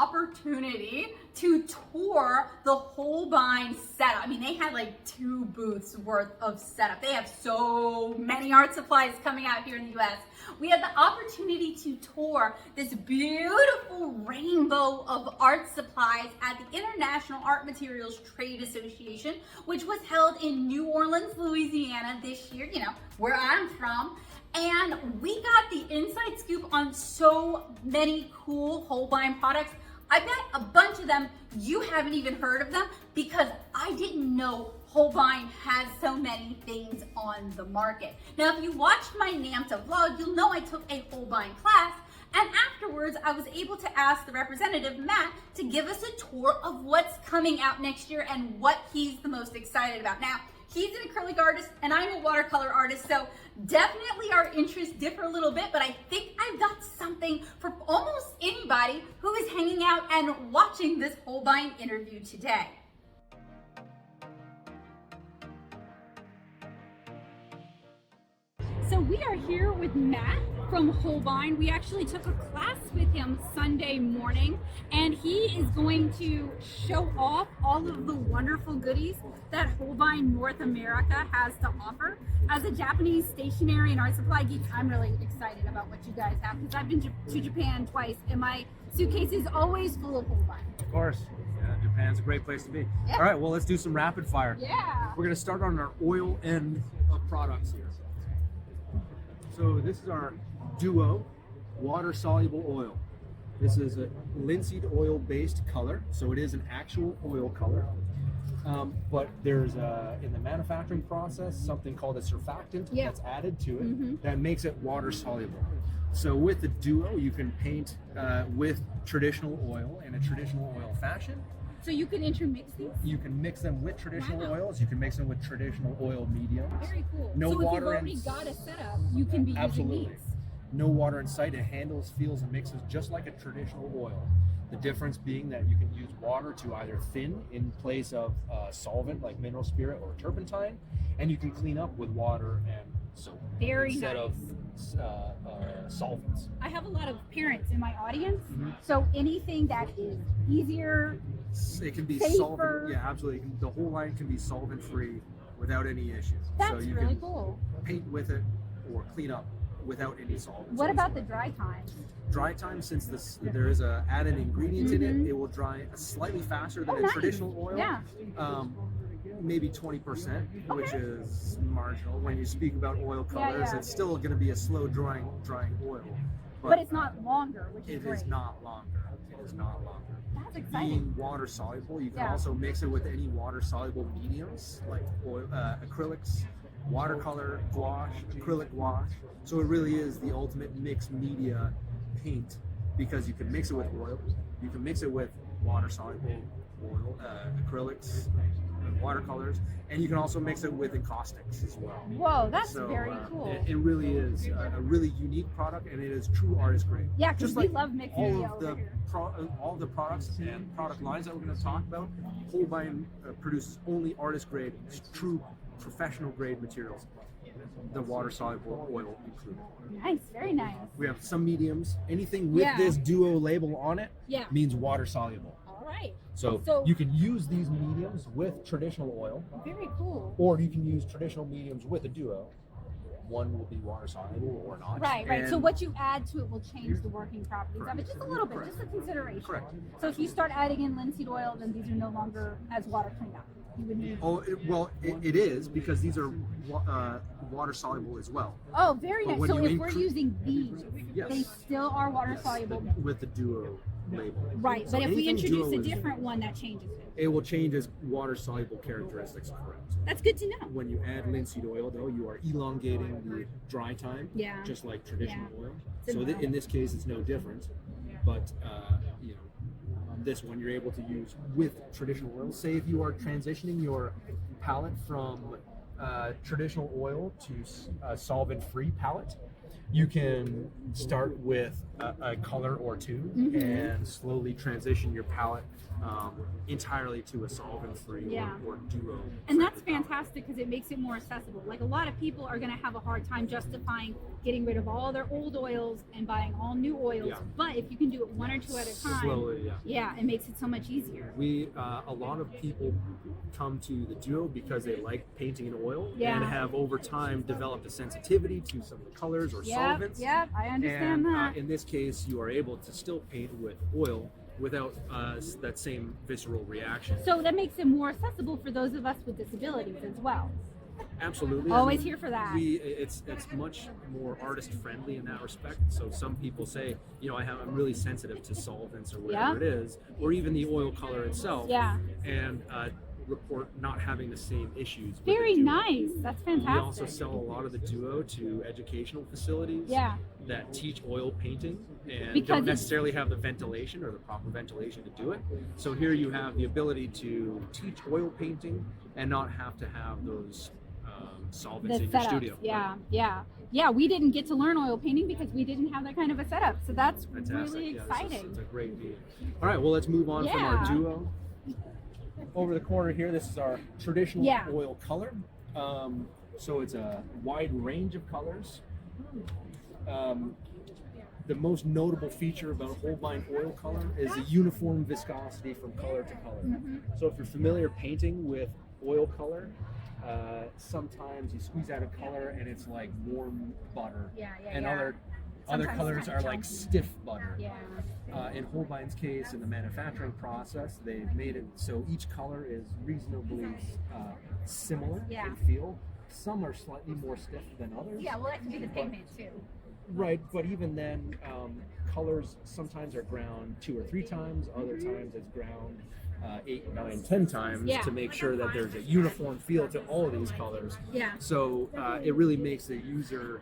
opportunity to tour the Holbein setup. I mean, they had like 2 booths worth of setup. They have so many art supplies coming out here in the US. We had the opportunity to tour this beautiful rainbow of art supplies at the International Art Materials Trade Association, which was held in New Orleans, Louisiana this year, you know, where I'm from. And we got the inside scoop on so many cool Holbein products. I bet a bunch of them you haven't even heard of them because I didn't know Holbein has so many things on the market. Now, if you watched my NAMTA vlog, you'll know I took a Holbein class, and afterwards I was able to ask the representative, Matt, to give us a tour of what's coming out next year and what he's the most excited about. Now, he's an acrylic artist and I'm a watercolor artist, so definitely our interests differ a little bit, but I think I've got something for almost anybody who is hanging out and watching this Holbein interview today. So we are here with Matt from Holbein. We actually took a class with him Sunday morning, and he is going to show off all of the wonderful goodies that Holbein North America has to offer. As a Japanese stationery and art supply geek, I'm really excited about what you guys have because I've been to Japan twice, and my suitcase is always full of Holbein. Of course. Yeah, Japan's a great place to be. Yeah. All right, well, let's do some rapid fire. Yeah. We're going to start on our oil end of products here. So this is our Duo water-soluble oil. This is a linseed oil-based color, so it is an actual oil color. But there's in the manufacturing process something called a surfactant that's added to it that makes it water-soluble. So with the Duo, you can paint with traditional oil in a traditional oil fashion. So you can intermix these? You can mix them with traditional oils. You can mix them with traditional oil mediums. Very cool. No so water if you've already got a setup, you can be using these. No water in sight. It handles, feels, and mixes just like a traditional oil. The difference being that you can use water to either thin in place of solvent like mineral spirit or turpentine, and you can clean up with water and soap instead of solvents. I have a lot of parents in my audience, so anything that is easier, it can be safer. solvent. Yeah, absolutely. The whole line can be solvent free without any issues. That's so you really can cool. paint with it or clean up without any solvents. What about the dry time? Dry time, since there is a added ingredient in it, it will dry slightly faster than a traditional oil. Yeah. Maybe 20%, which is marginal. When you speak about oil colors, it's still going to be a slow drying oil. But it's not longer, which is great. It is not longer. It is not longer. That's exciting. Being water soluble, you can also mix it with any water soluble mediums like oil, acrylics, watercolor, gouache, acrylic gouache. So it really is the ultimate mixed media paint because you can mix it with oil, you can mix it with water soluble oil, acrylics, watercolors, and you can also mix it with encaustics as well. Whoa, that's very cool. It really is a really unique product, and it is true artist grade. Yeah, because we love mixing all of the products and product lines that we're going to talk about. Holbein produces only artist grade, true professional grade materials. The water soluble oil included. Nice, very nice. We have some mediums. Anything with this Duo label on it means water soluble. All right. So you can use these mediums with traditional oil. Very cool. Or you can use traditional mediums with a Duo. One will be water soluble or not. Right, right. So what you add to it will change the working properties of it just a little bit, just a consideration. Correct. So if you start adding in linseed oil, then these are no longer as water cleaned up. You would need. It is because these are water soluble as well. Oh, very nice. So if we're using these, they still are water soluble with the Duo label. Right, but if we introduce a different one, that changes it. It will change its water soluble characteristics. Correct. That's good to know. When you add linseed oil, though, you are elongating the dry time, just like traditional oil. So in this case, it's no different. But this one you're able to use with traditional oil. Say if you are transitioning your palette from traditional oil to a solvent-free palette, you can start with a color or two and slowly transition your palette entirely to a solvent-free or duo. And that's fantastic because it makes it more accessible. Like a lot of people are going to have a hard time justifying getting rid of all their old oils and buying all new oils. But if you can do it one or two at a time, slowly, it makes it so much easier. A lot of people come to the duo because they like painting in oil and have over time developed a sensitivity to some of the colors or solvents. Yeah, I understand that. In this case, you are able to still paint with oil without that same visceral reaction. So that makes it more accessible for those of us with disabilities as well. Absolutely. Always here for that. It's much more artist friendly in that respect. So some people say, I'm really sensitive to solvents or whatever it is, or even the oil color itself. Yeah. And report not having the same issues. Very nice. That's fantastic. We also sell a lot of the duo to educational facilities that teach oil painting and don't necessarily have the ventilation or the proper ventilation to do it. So here you have the ability to teach oil painting and not have to have those solvents in your studio. Yeah, we didn't get to learn oil painting because we didn't have that kind of a setup. So that's really exciting. It's a great meeting. All right, well, let's move on from our duo. Over the corner here, this is our traditional oil color. So it's a wide range of colors. The most notable feature about Holbein oil color is the uniform viscosity from color to color. So if you're familiar painting with oil color, sometimes you squeeze out a color and it's like warm butter, and other colors are like stiff butter. In Holbein's case, in the manufacturing process, they've made it so each color is reasonably similar in feel. Some are slightly more stiff than others. Yeah, well, that can be the pigment too. Right, but even then, colors sometimes are ground 2 or 3 times, other times it's ground 8, 9, 10 times to make sure that there's a uniform feel to all of these colors. So it really makes the user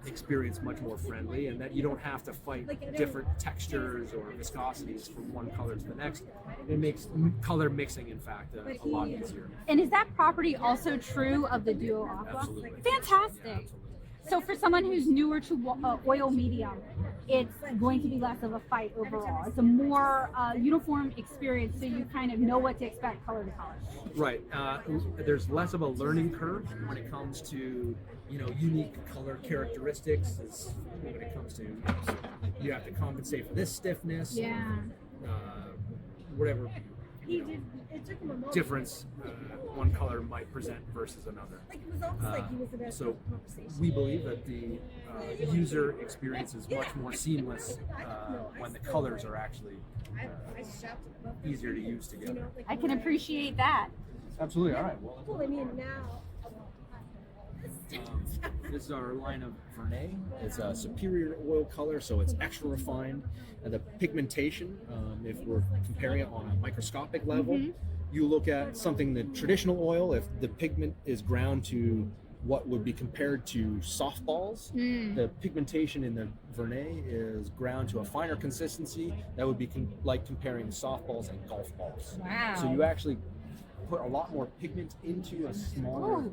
experience much more friendly, and that you don't have to fight different textures or viscosities from one color to the next. It makes color mixing, in fact, a lot easier. And is that property also true of the Duo Aqua? Absolutely. Fantastic. Yeah, absolutely. So for someone who's newer to oil medium, it's going to be less of a fight overall. It's a more uniform experience, so you kind of know what to expect color to color. Right. There's less of a learning curve when it comes to unique color characteristics. When it comes to you have to compensate for this stiffness. Whatever difference one color might present versus another. So we believe that the user experience is much more seamless when the colors are actually easier to use together. I can appreciate that. Absolutely. All right. Well, this is our line of Vernet. It's a superior oil color, so it's extra refined. And the pigmentation, if we're comparing it on a microscopic level, you look at something, the traditional oil, if the pigment is ground to what would be compared to softballs, the pigmentation in the Vernet is ground to a finer consistency. That would be like comparing softballs and golf balls. Wow. So you actually put a lot more pigment into a smaller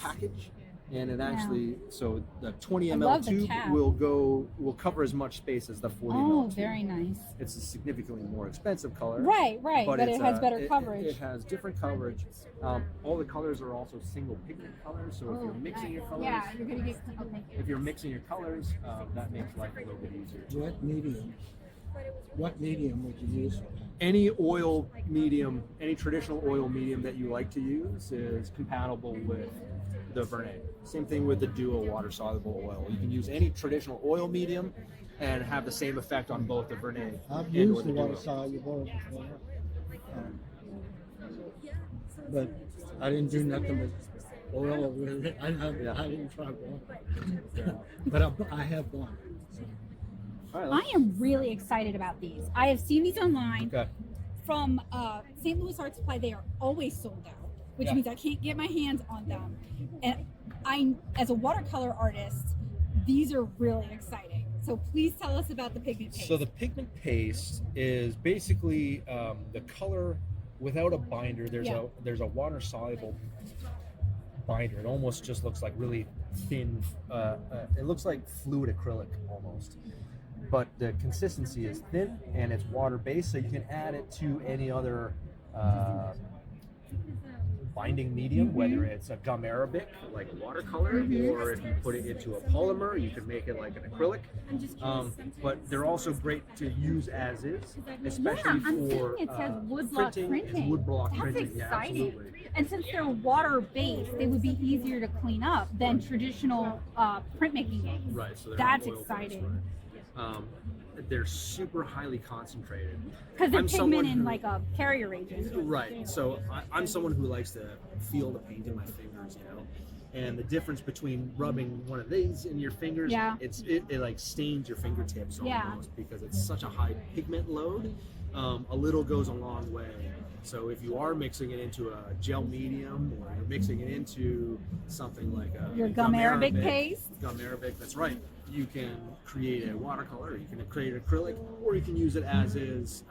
package, and it actually so the 20 ml tube will cover as much space as the 40 ml tube. Very nice. It's a significantly more expensive color, right, but it has better coverage. It has different coverage. All the colors are also single pigment colors, so if you're mixing your colors, you're gonna get if you're mixing your colors, that makes life a little bit easier. What medium would you use? Any oil medium, any traditional oil medium that you like to use is compatible with the Vernet. Same thing with the Duo water-soluble oil. You can use any traditional oil medium and have the same effect on both the Vernet I've and used the the Duo. water-soluble before, but I didn't do nothing but oil with it. I didn't try one, but I have one. So. I am really excited about these. I have seen these online from St. Louis Art Supply. They are always sold out, which means I can't get my hands on them. And as a watercolor artist, these are really exciting. So please tell us about the pigment paste. So the pigment paste is basically the color without a binder. There's a water-soluble binder. It almost just looks like really thin. It looks like fluid acrylic almost, but the consistency is thin and it's water based, so you can add it to any other binding medium, whether it's a gum arabic like watercolor, or if you put it into a polymer, you can make it like an acrylic. But they're also great to use as is, especially I'm for seeing it says woodblock printing. and woodblock That's printing. Yeah, exciting. absolutely. And since they're water-based, they would be easier to clean up than traditional printmaking inks. Right. So they're That's oil-based, exciting. right. They're super highly concentrated. Because they're I'm someone pigment in who- like a carrier agent. Right. So I'm someone who likes to feel the paint in my fingers, you know. And the difference between rubbing one of these in your fingers, Yeah. it like stains your fingertips Yeah. almost because it's such a high pigment load. A little goes a long way. So if you are mixing it into a gel medium, or you're mixing it into something like a Your gum arabic paste. Gum arabic, that's right. You can create a watercolor, you can create an acrylic, or you can use it as is,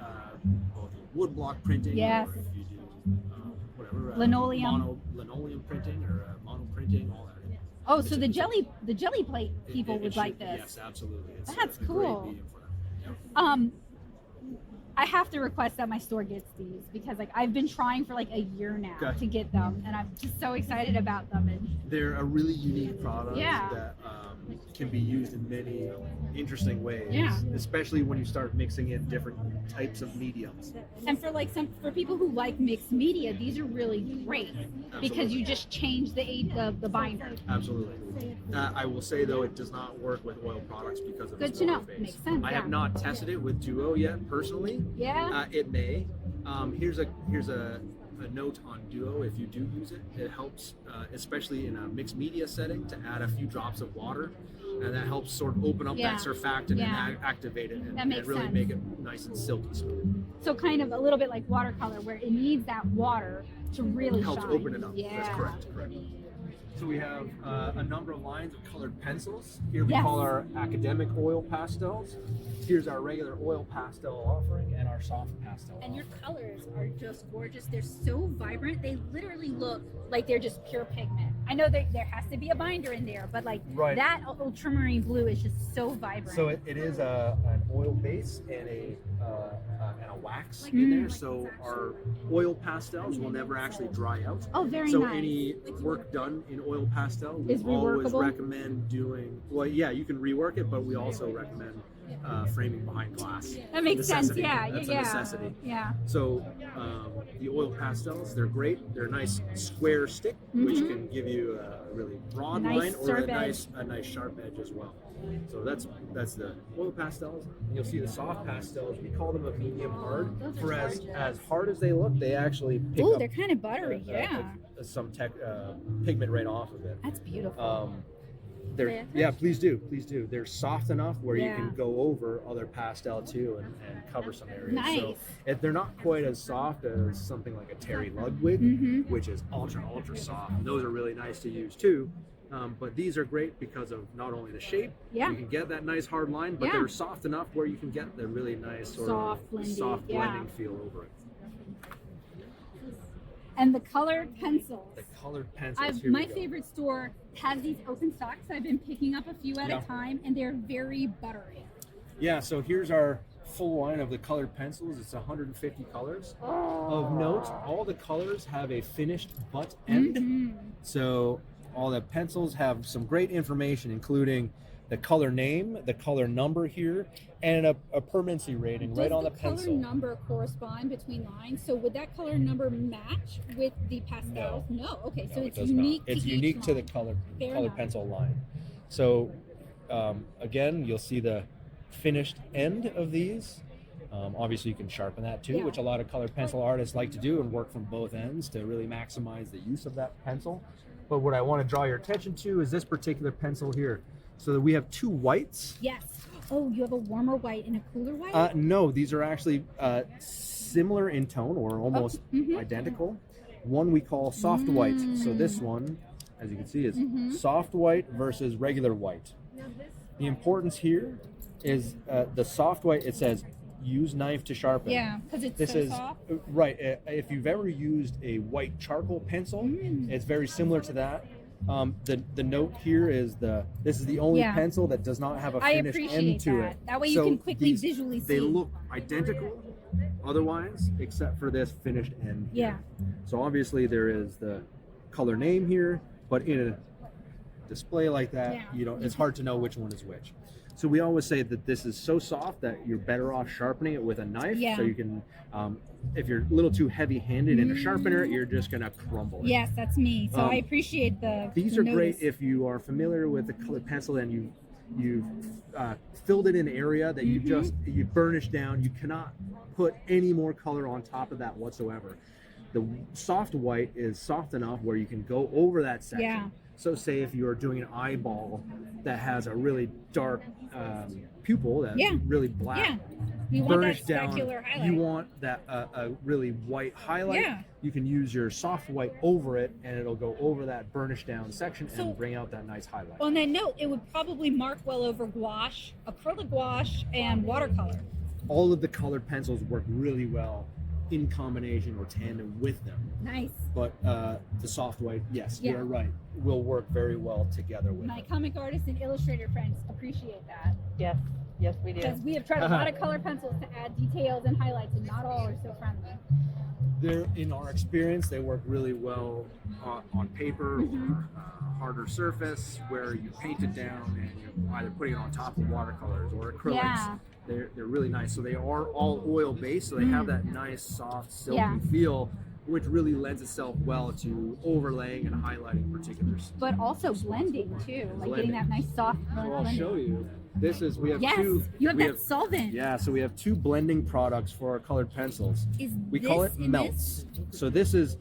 both woodblock printing, Yes. or if you do whatever, Linoleum. linoleum printing or mono printing, all that. Oh, so the jelly plate people It would should- like this. Yes, absolutely. It's That's a great cool. medium for that. Yep. I have to request that my store gets these because like I've been trying for like a year now Okay. to get them, and I'm just so excited about them. And They're a really unique product Yeah. that can be used in many interesting ways, Yeah. especially when you start mixing in different types of mediums. And for people who like mixed media, these are really great because you just change the binder. Absolutely. I will say though, it does not work with oil products because of Good its to know. water base. Makes sense, I have yeah. not tested it with Duo yet personally. Yeah. It may. Here's a note on Duo. If you do use it, it helps, especially in a mixed media setting, to add a few drops of water, and that helps sort of open up Yeah. that surfactant Yeah. and activate it, That and makes really sense. make it nice and silky smooth. So kind of a little bit like watercolor, where it needs that water to really Helps shine. open it up. Yeah. That's correct. So we have a number of lines of colored pencils. Here we Yes. call our academic oil pastels. Here's our regular oil pastel offering and our soft pastel. And your colors are just gorgeous. They're so vibrant. They literally look like they're just pure pigment. I know there has to be a binder in there, but like Right. that ultramarine blue is just so vibrant. So it is an oil base and a wax in there. So our oil pastels will never actually dry out. Oh, very So nice. any work done in oil pastel, we Is always reworkable? recommend doing. Well, yeah, you can rework it, but we also recommend framing behind glass. That makes sense. Necessity. Yeah, That's yeah, a necessity. yeah. So the oil pastels, they're great. They're a nice square stick, which can give you a really broad Nice line or sharp a nice sharp edge as well. So that's the oil pastels. You'll see the soft pastels. We call them a medium hard. For as hard as they look, they actually pick Oh, up they're kind of buttery. some pigment right off of it. That's beautiful. Yeah, please do. They're soft enough where you Yeah. can go over other pastel too and cover some areas. Nice. So they're not quite as soft as something like a Terry Ludwig, Mm-hmm. which is ultra soft. Those are really nice to use too. But these are great because of not only the shape, Yeah. you can get that nice hard line, but Yeah. they're soft enough where you can get the really nice sort Soft, of blending, soft yeah. blending feel over it. And the colored pencils. The colored pencils. Here My we go. favorite store has these open stocks. I've been picking up a few at Yeah. a time, and they're very buttery. Yeah, so here's our full line of the colored pencils. It's 150 colors. Of note, all the colors have a finished butt end. Mhm. So all the pencils have some great information, including the color name, the color number here, and a permanency rating right on the pencil. Does the color number correspond between lines? So would that color number match with the pastels? No. Okay, so No, it it's does not. unique. It's to unique each to the line. colored Fair enough. pencil line. So again, you'll see the finished end of these. Obviously, you can sharpen that too, Yeah. which a lot of colored pencil artists like to do and work from both ends to really maximize the use of that pencil. But what I want to draw your attention to is this particular pencil here. So we have two whites. Yes. Oh, you have a warmer white and a cooler white? No, these are actually similar in tone or almost mhm. identical. One we call soft white. So this one, as you can see, is Mhm. soft white versus regular white. The importance here is the soft white, it says use knife to sharpen. Yeah, because it's This so is soft. right. If you've ever used a white charcoal pencil, it's very similar to that. The note here is this is the only Yeah. pencil that does not have a I finished appreciate end to that. it. That way you So can quickly these- visually They see. look identical otherwise, except for this finished end here. Yeah. So obviously there is the color name here, but in a display like that, Yeah. it's hard to know which one is which. So we always say that this is so soft that you're better off sharpening it with a knife. Yeah. So you can, if you're a little too heavy-handed in a sharpener, you're just gonna crumble it. Yes, that's me. So I Um, appreciate These the are great notice. if you are familiar with the colored pencil and you've filled it in an area that you burnished down. You cannot put any more color on top of that whatsoever. The soft white is soft enough where you can go over that section. Yeah. So say if you're doing an eyeball that has a really dark pupil that's Yeah. really black, Yeah. You want that burnished down, specular highlight. you want that a really white highlight. Yeah. You can use your soft white over it, and it'll go over that burnished down section So- and bring out that nice highlight. On that note, it would probably mark well over gouache, acrylic gouache, and watercolor. All of the colored pencils work really well in combination or tandem with them, Nice. but the soft white, yes, Yeah. you're right, will work very well together with My it. comic artist and illustrator friends appreciate that Yes, we do. because we have tried a lot of color pencils to add details and highlights, and not all are so friendly. They're, in our experience, they work really well on paper or harder surface where you paint it down and you're either putting it on top of watercolors or acrylics. Yeah. They're really nice. So they are all oil based, so they have that nice soft silky Yeah. feel, which really lends itself well to overlaying and highlighting particulars. But also blending too, like Blending. getting that nice soft So I'll blending. show you. We have Yes, two. you have we that solvent. Yeah, so we have two blending products for our colored pencils. Is We call this it in melts. So this is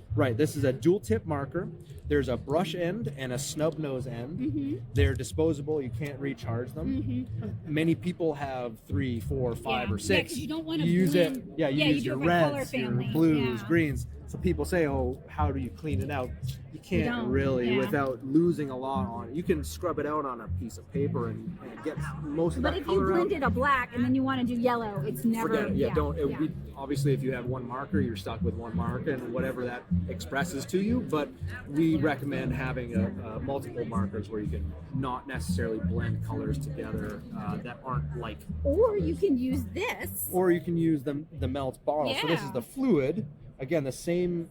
a dual tip marker. There's a brush end and a snub nose end. Mm-hmm. They're disposable. You can't recharge them. Many people have 3, 4, 5, Yeah. or 6. 'cause you don't wanna use blend- it. Yeah, you yeah, you use do your it by color reds, your family. blues, Yeah. greens. So people say, "Oh, how do you clean it out?" You can't don't, really yeah. without losing a lot on it. You can scrub it out on a piece of paper and get most of But that if you color out. blended a black and then you want to do yellow, it's never. Forget it. Yeah, don't. It would yeah. be, obviously, if you have one marker, you're stuck with one marker and whatever that expresses to you. But we recommend having a multiple markers where you can not necessarily blend colors together that aren't like. Or you can use this. Or you can use the melt bottle. So this is Yeah. the fluid. Again, the same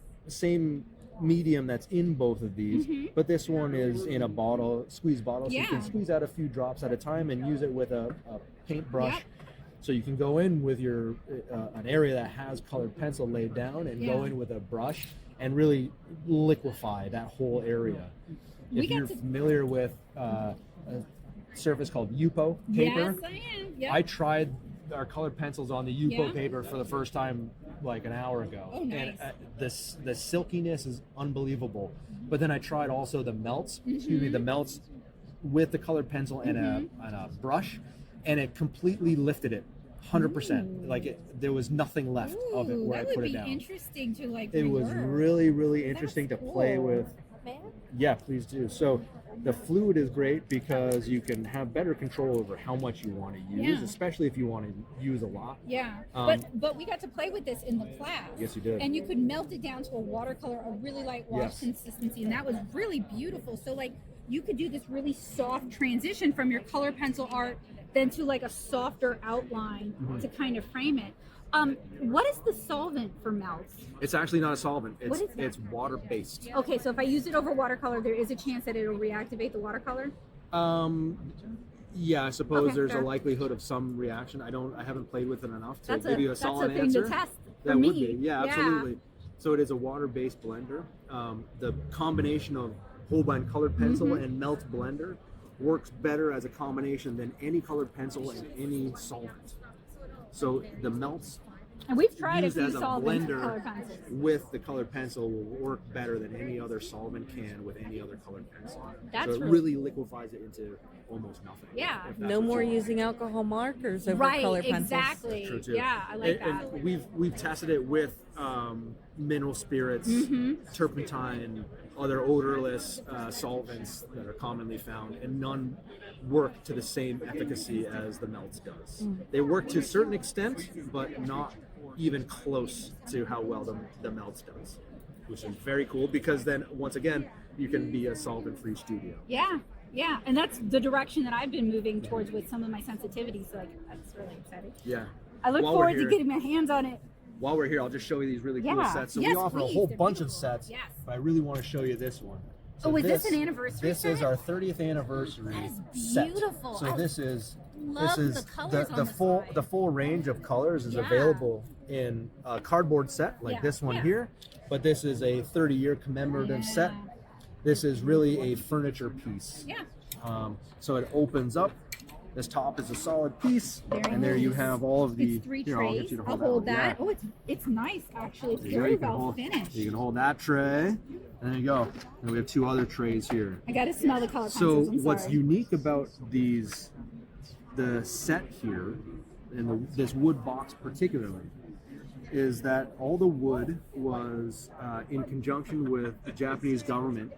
medium that's in both of these, but this one is in a bottle, squeeze bottle, so you can Yeah. squeeze out a few drops at a time and use it with a paintbrush. Yep. So you can go in with your an area that has colored pencil laid down and go Yeah. in with a brush and really liquefy that whole area. We If got you're to- familiar with a surface called Yupo paper, Yes, I am. Yep. I tried our colored pencils on the Yupo Yeah. paper for the first time like an hour ago. Oh, nice. And the silkiness is unbelievable. But then I tried also the melts, the melts with the colored pencil and a brush, and it completely lifted it 100%. Like there was nothing left of it Ooh, where I that would put it be down. interesting to like. It was rework. really, really interesting to play cool. with. Yeah, please do. So the fluid is great because you can have better control over how much you want to use, Yeah. especially if you want to use a lot. Yeah, Um, but we got to play with this in the class. Yes, you did. And you could melt it down to a watercolor, a really light wash Yes. consistency, and that was really beautiful. So like you could do this really soft transition from your color pencil art then to like a softer outline Mm-hmm. to kind of frame it. What is the solvent for melts? It's actually not a solvent. What is that? It's water based. Okay, so if I use it over watercolor, there is a chance that it'll reactivate the watercolor. Yeah, I suppose Okay, there's fair. a likelihood of some reaction. I haven't played with it enough to That's give you a that's solid a thing answer. to test for That me. would be, yeah, absolutely. So it is a water-based blender. The combination of Holbein colored pencil Mm-hmm. and melt blender works better as a combination than any colored pencil and any solvent. So the melts And we've tried a used few as a solvents for blender color pencils. with the colored pencil will work better than any other solvent can with any other colored pencil. That's so it really- really liquefies it into almost nothing. Yeah. if that's No what more you want. using alcohol markers over Right, color pencils. exactly. True too. Yeah, I like And that. we've tested it with mineral spirits, Mm-hmm. turpentine, other odorless solvents that are commonly found, and none work to the same efficacy as the melts does. They work to a certain extent, but not even close to how well the melts does, which is very cool because then once again you can be a solvent-free studio. Yeah, yeah, and that's the direction that I've been moving towards with some of my sensitivities. So like, that's really exciting. Yeah. I look While we're forward to here- getting my hands on it. While we're here, I'll just show you these really cool Yeah. sets. So Yes, we offer please. a whole They're bunch of beautiful. sets, Yes. but I really want to show you this one. So Oh, is this an anniversary This set? is our 30th anniversary That is set. beautiful. So I this is love this is the colors on the full side. the full range of colors is Yeah. available in a cardboard set like Yeah, this one yeah. here, but this is a 30-year commemorative set. Yeah. This is really a furniture piece. Yeah. So it opens up. This top is a solid piece, Very and there you nice. have all of the. It's 3 here, I'll get trays. you to I'll that hold one. that. Yeah. Oh, it's nice actually. It's There you go. very You can well hold- finished. You can hold that tray, and there you go. And we have 2 other trays here. I gotta smell the color So pencils. I'm what's sorry. unique about the set here, and this wood box particularly, is that all the wood was in conjunction with the Japanese government,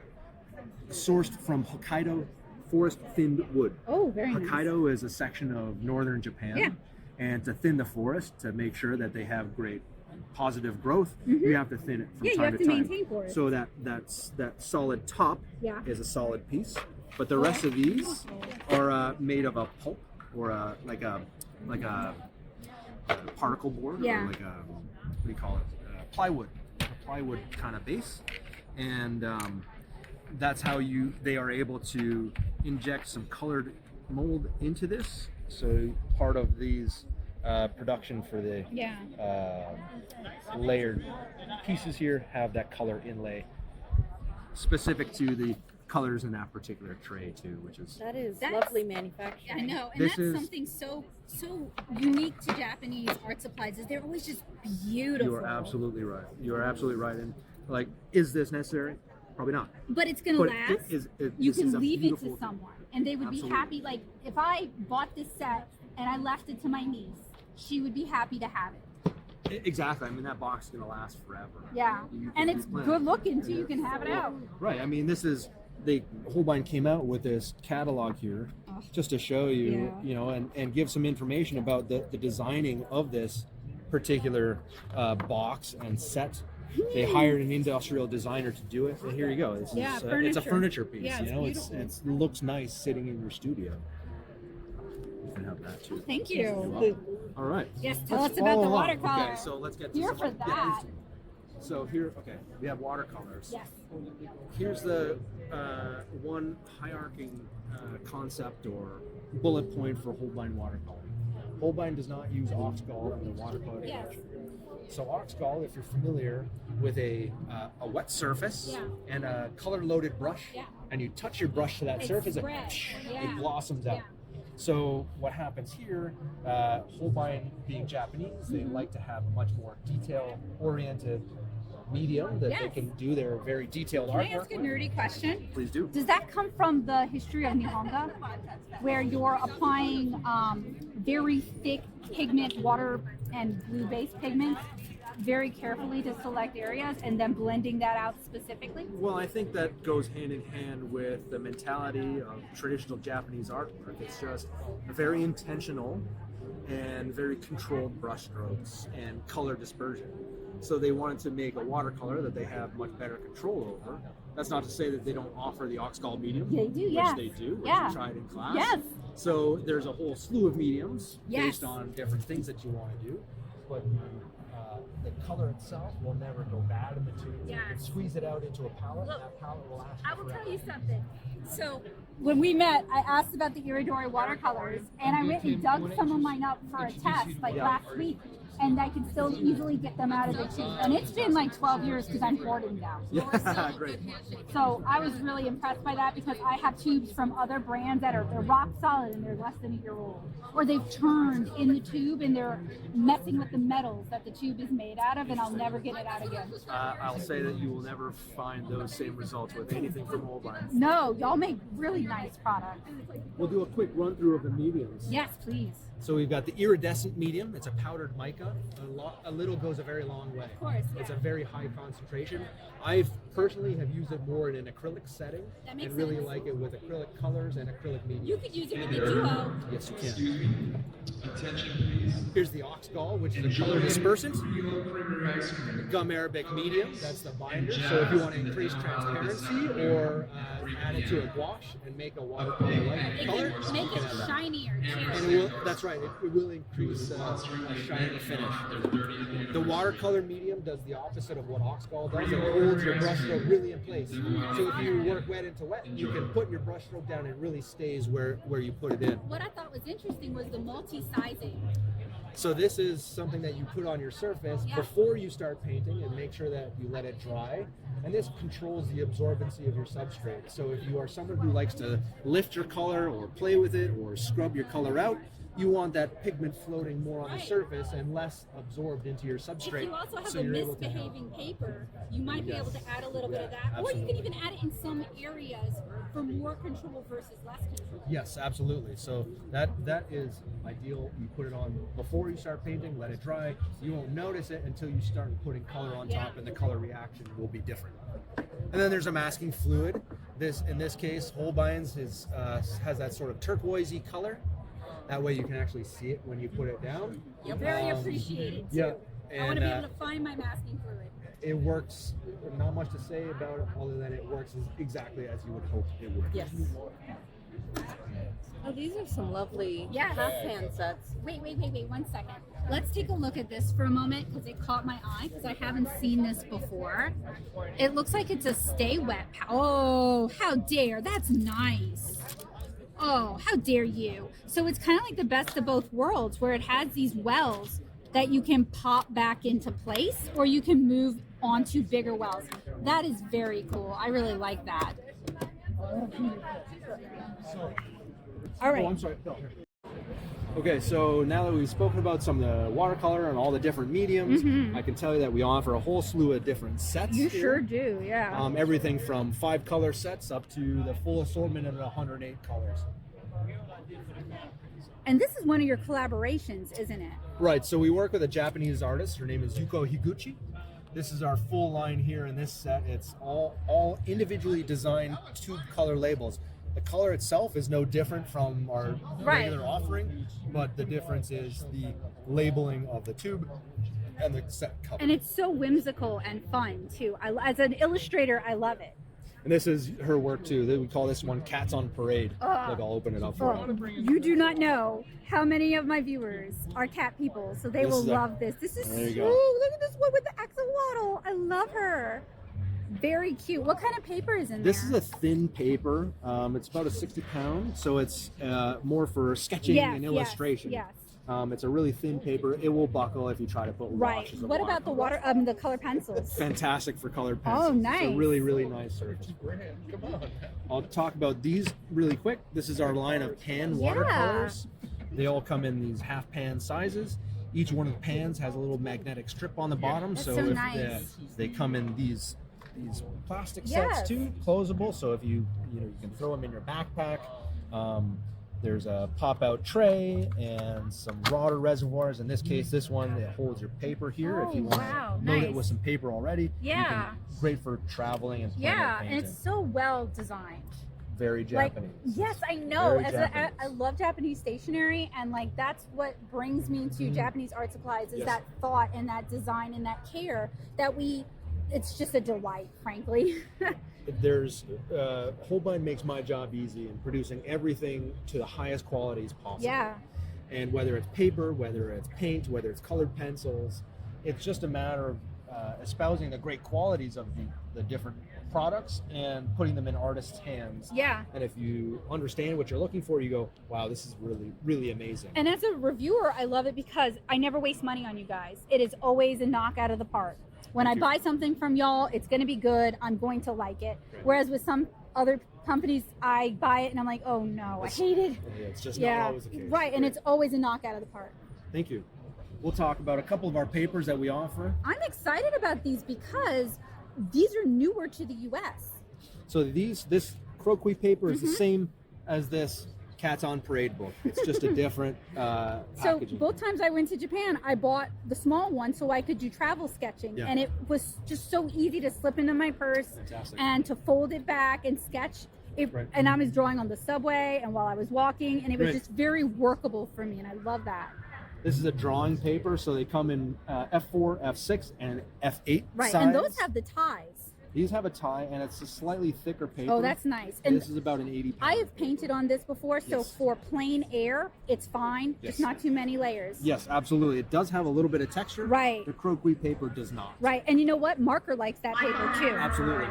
sourced from Hokkaido forest thinned wood. Oh, very nice. Hokkaido is a section of northern Japan, Yeah. and to thin the forest to make sure that they have great positive growth, you have to thin it from Yeah, you time have to to time. maintain forest. So that solid top Yeah. is a solid piece, but the rest of these are made of a pulp or like a particle board Yeah. or like a what do you call it? Plywood, a plywood kind of base, and that's how they are able to inject some colored mold into this. So part of these production for the Yeah. layered pieces here have that color inlay specific to the colors in that particular tray too, which is That is That's- lovely manufacturing. I know, and This that's is- something so unique to Japanese art supplies is they're always just beautiful. you are absolutely right. You are absolutely right. And like, is this necessary? Probably not. But it's gonna But last. You this is can a leave it beautiful to thing. someone, and they would Absolutely. be happy. Like if I bought this set and I left it to my niece, she would be happy to have it. Exactly. I mean, that box is gonna last forever. Yeah, You and can it's plan. good looking too. You can have it out. Right. I mean, Holbein came out with this catalog here Oh. just to show you, Yeah. you know, and give some information about the designing of this particular box and set. They hired an industrial designer to do it, and here you go. It's Yeah, it's a furniture. furniture piece. Yeah, it's you know, beautiful. it looks nice sitting in your studio. You can have that too. Thank you. All right. Yes, tell Let's us about the follow along. watercolor. Okay, so let's get to Here some for that. So here, okay, we have watercolors. Yes. Here's the one hierarching concept or bullet point for Holbein watercolor. Holbein does not use Oxgall in the watercolor Yes. production. So Oxgall, if you're familiar with a wet surface Yeah. and a color-loaded brush, Yeah. and you touch your brush to that It surface, spreads. Yeah. it blossoms out. Yeah. So what happens here, Holbein being Japanese, they like to have a much more detail-oriented medium that they Yes. can do their very detailed Can I artwork ask a with. nerdy question? Please do. Does that come from the history of Nihonga, where you're applying very thick pigment, water and glue-based pigments, very carefully to select areas, and then blending that out specifically? Well, I think that goes hand in hand with the mentality of traditional Japanese artwork. It's just very intentional and very controlled brushstrokes and color dispersion. So they wanted to make a watercolor that they have much better control over. That's not to say that they don't offer the Oxgall medium, They do, which yes. they do, which Yeah. we tried in class. Yes. So there's a whole slew of mediums Yes. based on different things that you want to do, but the color itself will never go bad in the tube. You Yes. can squeeze it out into a palette, Look, and that palette will last I will forever. tell you something. So when we met, I asked about the Iridori watercolors, and I went and dug some of mine up for a test like last week, and I can still easily get them out of the tube. And it's been like 12 years because I'm hoarding them. Yeah, great. So I was really impressed by that because I have tubes from other brands that they're rock solid and they're less than a year old, or they've turned in the tube and they're messing with the metals that the tube is made out of, and I'll never get it out again. I'll say that you will never find those same results with anything from Holbein. No, y'all make really nice products. We'll do a quick run through of the mediums. Yes, please. So we've got the iridescent medium. It's a powdered mica. A little goes a very long way. Of course, It's yeah. a very high concentration. I personally have used it more in an acrylic setting That makes and really sense. like it with acrylic colors and acrylic medium. You could use it with a duo. Yes, you can. Here's the oxgall, which is a color dispersant. The gum arabic medium, that's the binder. So if you want to increase transparency or add it to a gouache and make a watercolor-like color, It can make it shinier too. and it will, that's right, it will increase a shiny finish. The watercolor medium does the opposite of what oxgall does. It holds your brushstroke really in place. So if you work wet into wet, you can put your brushstroke down and it really stays where you put it in. What I thought was interesting was the multi-sizing. So this is something that you put on your surface before you start painting and make sure that you let it dry. And this controls the absorbency of your substrate. So if you are someone who likes to lift your color or play with it or scrub your color out, you want that pigment floating more on the surface and less absorbed into your substrate. If you also have so a you're able to misbehaving paper, you might be able to add a little bit of that. Or absolutely. you can even add it in some areas for more control versus less control. Yes, absolutely. So that is ideal. You put it on before you start painting, let it dry. You won't notice it until you start putting color on top, and the color reaction will be different. And then there's a masking fluid. In this case, Holbein's has that sort of turquoisey color. That way you can actually see it when you put it down. You're very appreciated too. Yeah. I want to be able to find my masking fluid. It works, not much to say about it other than it works exactly as you would hope it would. Yes. Oh, these are some lovely Yes. half pan sets. Wait, 1 second. Let's take a look at this for a moment because it caught my eye because I haven't seen this before. It looks like it's a stay wet. Oh, how dare. That's nice. Oh, how dare you. So it's kind of like the best of both worlds where it has these wells that you can pop back into place or you can move onto bigger wells. That is very cool. I really like that. All right. Oh, I'm sorry. No. Okay, so now that we've spoken about some of the watercolor and all the different mediums, I can tell you that we offer a whole slew of different sets. You here. sure do, yeah. Everything from 5 color sets up to the full assortment of 108 colors. And this is one of your collaborations, isn't it? Right, so we work with a Japanese artist. Her name is Yuko Higuchi. This is our full line here in this set. It's all individually designed tube color labels. The color itself is no different from our regular offering, but the difference is the labeling of the tube and the set cover. And it's so whimsical and fun too. As an illustrator, I love it. And this is her work too. We call this one Cats on Parade. Look, I'll open it up for you. You do not know how many of my viewers are cat people, so they will love this. This is so, There you go. look at this one with the axolotl. I love her. Very cute. What kind of paper is in This there? is a thin paper. It's about a 60 pound, so it's more for sketching and illustration. Yes. It's a really thin paper. It will buckle if you try to put Right. washes of What about the the color pencils? Fantastic for colored pencils. Oh, nice. It's a really, really nice surface. I'll talk about these really quick. This is our line of pan watercolors. They all come in these half pan sizes. Each one of the pans has a little magnetic strip on the bottom. That's so so if nice. they come in these plastic Yes. sets too, closable. So if you can throw them in your backpack. There's a pop-out tray and some water reservoirs. In this case, this one, it holds your paper here. Oh, if you want wow, to load nice. it with some paper already. Yeah. Great for traveling and playing Yeah, with and painting. it's so well designed. Very Japanese. Yes, I know. Very I love Japanese stationery, and like that's what brings me to Japanese art supplies is Yes. that thought and that design and that care that it's just a delight, frankly. There's Holbein makes my job easy in producing everything to the highest qualities possible. Yeah. And whether it's paper, whether it's paint, whether it's colored pencils, it's just a matter of espousing the great qualities of the different products and putting them in artists' hands. Yeah. And if you understand what you're looking for, you go, wow, this is really, really amazing. And as a reviewer, I love it because I never waste money on you guys. It is always a knock out of the park. When I buy something from y'all, it's going to be good. I'm going to like it. Great. Whereas with some other companies, I buy it and I'm like, oh no, I hate it. Yeah, it's just not always the case. Right. And it's always a knock out of the park. Thank you. We'll talk about a couple of our papers that we offer. I'm excited about these because these are newer to the US. So this croquis paper is the same as this Cats on Parade book. It's just a different So packaging. both times I went to Japan, I bought the small one so I could do travel sketching. Yeah. And it was just so easy to slip into my purse Fantastic. and to fold it back and sketch. Right. And I was drawing on the subway and while I was walking, and it was Right. just very workable for me, and I love that. This is a drawing paper, so they come in F4, F6, and F8 Right, size. and those have the ties. These have a tie, and it's a slightly thicker paper. Oh, that's nice. And And this is about an 80 pound. I have painted on this before, so Yes. for plain air, it's fine. Yes. Just not too many layers. Yes, absolutely. It does have a little bit of texture. Right. The croquis paper does not. Right, and you know what? Marker likes that paper too. Absolutely.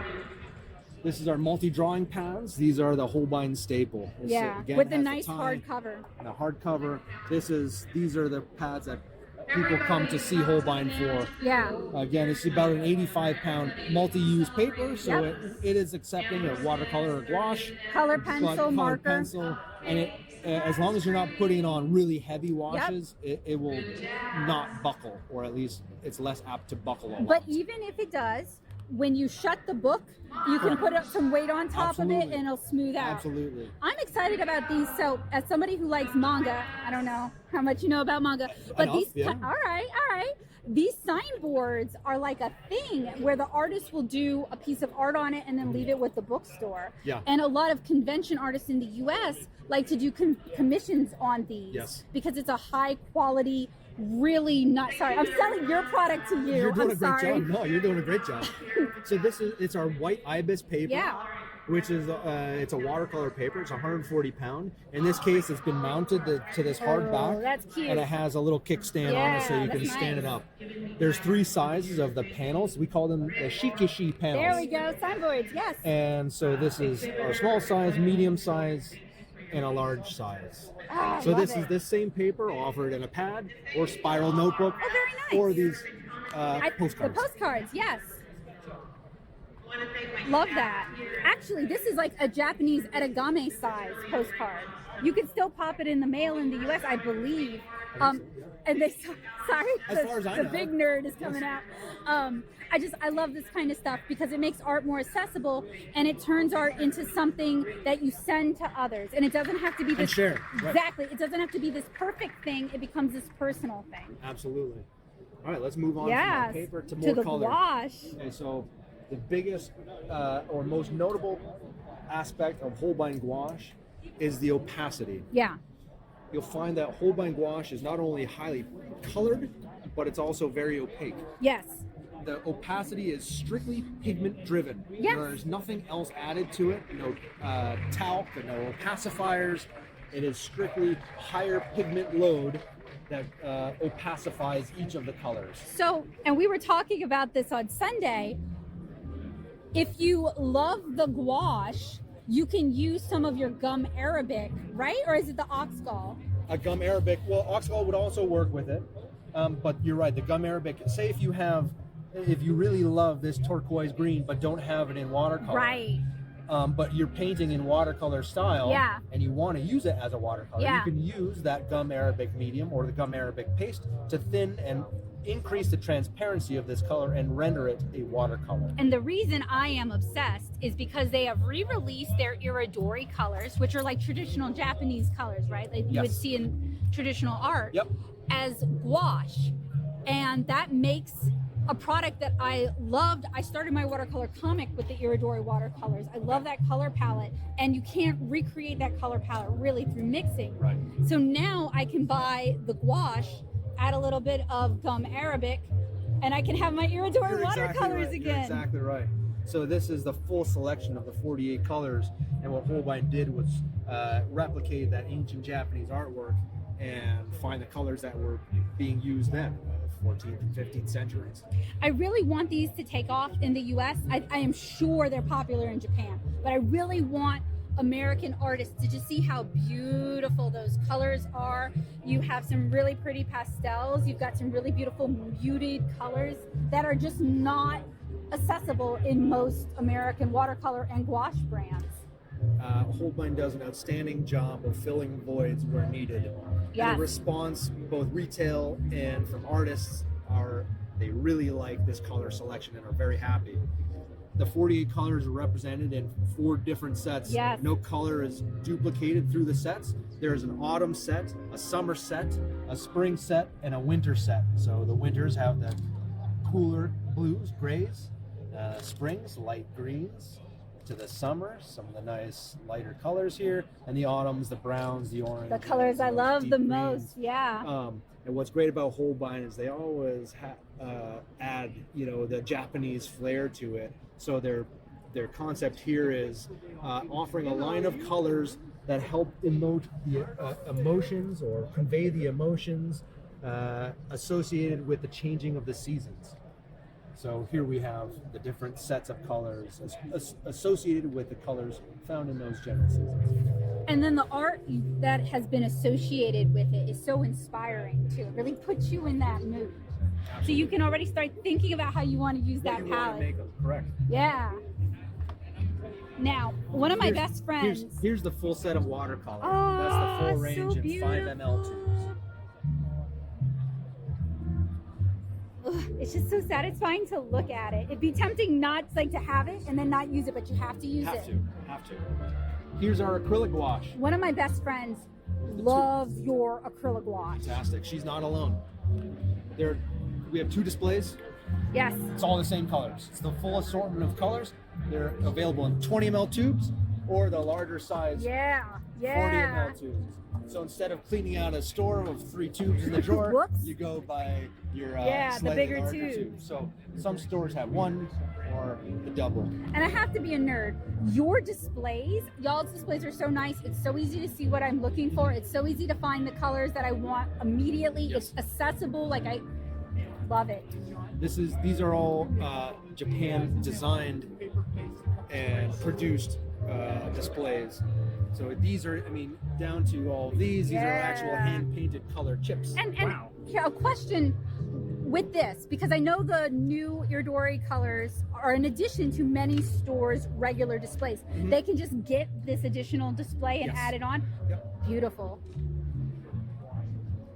This is our multi-drawing pads. These are the Holbein staple. This, Yeah, again, with the has nice tie hard cover. and a hardcover. These are the pads that people come to see Holbein for. Yeah. Again, it's about an 85-pound multi-use paper, so Yep. it is accepting of watercolor or gouache, Color pencil, color marker. pencil, and it as long as you're not putting it on really heavy washes, it will not buckle, or at least it's less apt to buckle a lot. But even if it does, when you shut the book, you can put up some weight on top of it Absolutely. and it'll smooth out. Absolutely. I'm excited about these. So, as somebody who likes manga, I don't know how much you know about manga, but Enough, these, yeah. all right. These signboards are like a thing where the artist will do a piece of art on it and then leave it with the bookstore. Yeah. And a lot of convention artists in the U.S. like to do commissions on these. Yes. Because it's a high quality, really not. Sorry, I'm selling your product to you. You're doing I'm a great sorry. job. No, you're doing a great job. So it's our white ibis paper. Yeah. Which is it's a watercolor paper. It's 140 pound. In this case, it's been mounted to this hard Oh, back, that's cute. and it has a little kickstand on it, so Yeah, you can that's stand it nice. up. There's 3 sizes of the panels. We call them the shikishi panels. There we go. Signboards. Yes. And so this is our small size, medium size, and a large size. Ah, So love this it. is this same paper offered in a pad or spiral notebook, Oh, very nice. or these postcards. The postcards, yes. Love that. Actually, this is like a Japanese origami size postcard. You can still pop it in the mail in the U.S., I believe. And they, sorry, As far as I the know. big nerd is coming out. I love this kind of stuff because it makes art more accessible and it turns art into something that you send to others. And it doesn't have to be this. share, right. Exactly. It doesn't have to be this perfect thing. It becomes this personal thing. Absolutely. All right, let's move on from Yes. our paper to more the color. gouache. Okay, so the biggest or most notable aspect of Holbein gouache is the opacity. Yeah. You'll find that Holbein gouache is not only highly colored, but it's also very opaque. Yes. The opacity is strictly pigment driven. Yes. There's nothing else added to it, no talc, no opacifiers. It is strictly higher pigment load that opacifies each of the colors. So, and we were talking about this on Sunday. If you love the gouache, you can use some of your gum arabic, right? Or is it the oxgall? A gum arabic, well, oxgall would also work with it, but you're right. The gum arabic. Say if you really love this turquoise green, but don't have it in watercolor, Right. But you're painting in watercolor style, Yeah. and you want to use it as a watercolor, Yeah. you can use that gum arabic medium or the gum arabic paste to thin and increase the transparency of this color and render it a watercolor. And the reason I am obsessed is because they have re-released their iridori colors, which are like traditional Japanese colors, right? Like you would Yes. see in traditional art, Yep. as gouache. And that makes a product that I loved. I started my watercolor comic with the iridori watercolors. I love that color palette, and you can't recreate that color palette really through mixing. Right. So now I can buy the gouache, add a little bit of gum arabic, and I can have my iridori You're exactly watercolors right. again. You're exactly right. So this is the full selection of the 48 colors, and what Holbein did was replicate that ancient Japanese artwork and find the colors that were being used then, 14th and 15th centuries. I really want these to take off in the US. I am sure they're popular in Japan, but I really want American artists to just see how beautiful those colors are. You have some really pretty pastels. You've got some really beautiful muted colors that are just not accessible in most American watercolor and gouache brands. Holbein does an outstanding job of filling voids where needed. Yes. And the response, both retail and from artists, they really like this color selection and are very happy. The 48 colors are represented in 4 different sets. Yes. No color is duplicated through the sets. There's an autumn set, a summer set, a spring set, and a winter set. So the winters have the cooler blues, grays, springs, light greens, to the summer, some of the nice lighter colors here, and the autumns, the browns, the orange. The colors I love the most, yeah. And what's great about Holbein is they always add, you know, the Japanese flair to it. So their concept here is offering a line of colors that help emote the emotions or convey the emotions associated with the changing of the seasons. So here we have the different sets of colors associated with the colors found in those general seasons. And then the art that has been associated with it is so inspiring too. It really puts you in that mood. So you can already start thinking about how you want to use that you palette. want to make them, correct. Yeah. Now, one of my best friends. Here's the full set of watercolor. Oh, that's the full so range in 5 beautiful. ml tubes. Ugh, it's just so satisfying to look at it. It'd be tempting not like to have it and then not use it, but you have to use it. Have to. Here's our acrylic gouache. One of my best friends loves your acrylic gouache. Fantastic. She's not alone. We have 2 displays. Yes. It's all the same colors. It's the full assortment of colors. They're available in 20 ml tubes or the larger size 40 ml tubes. So instead of cleaning out a store of 3 tubes in the drawer, Whoops. you go by your the slightly bigger larger tube. So some stores have 1 or the double. And I have to be a nerd. Your displays, y'all's displays are so nice. It's so easy to see what I'm looking for. It's so easy to find the colors that I want immediately. Yes. It's accessible. Like, I love it. These are all Japan designed and produced displays. So these are, I mean, down to all of these are actual hand-painted color chips. And a question with this, because I know the new Iridori colors are in addition to many stores' regular displays. Mm-hmm. They can just get this additional display and add it on. Yep. Beautiful.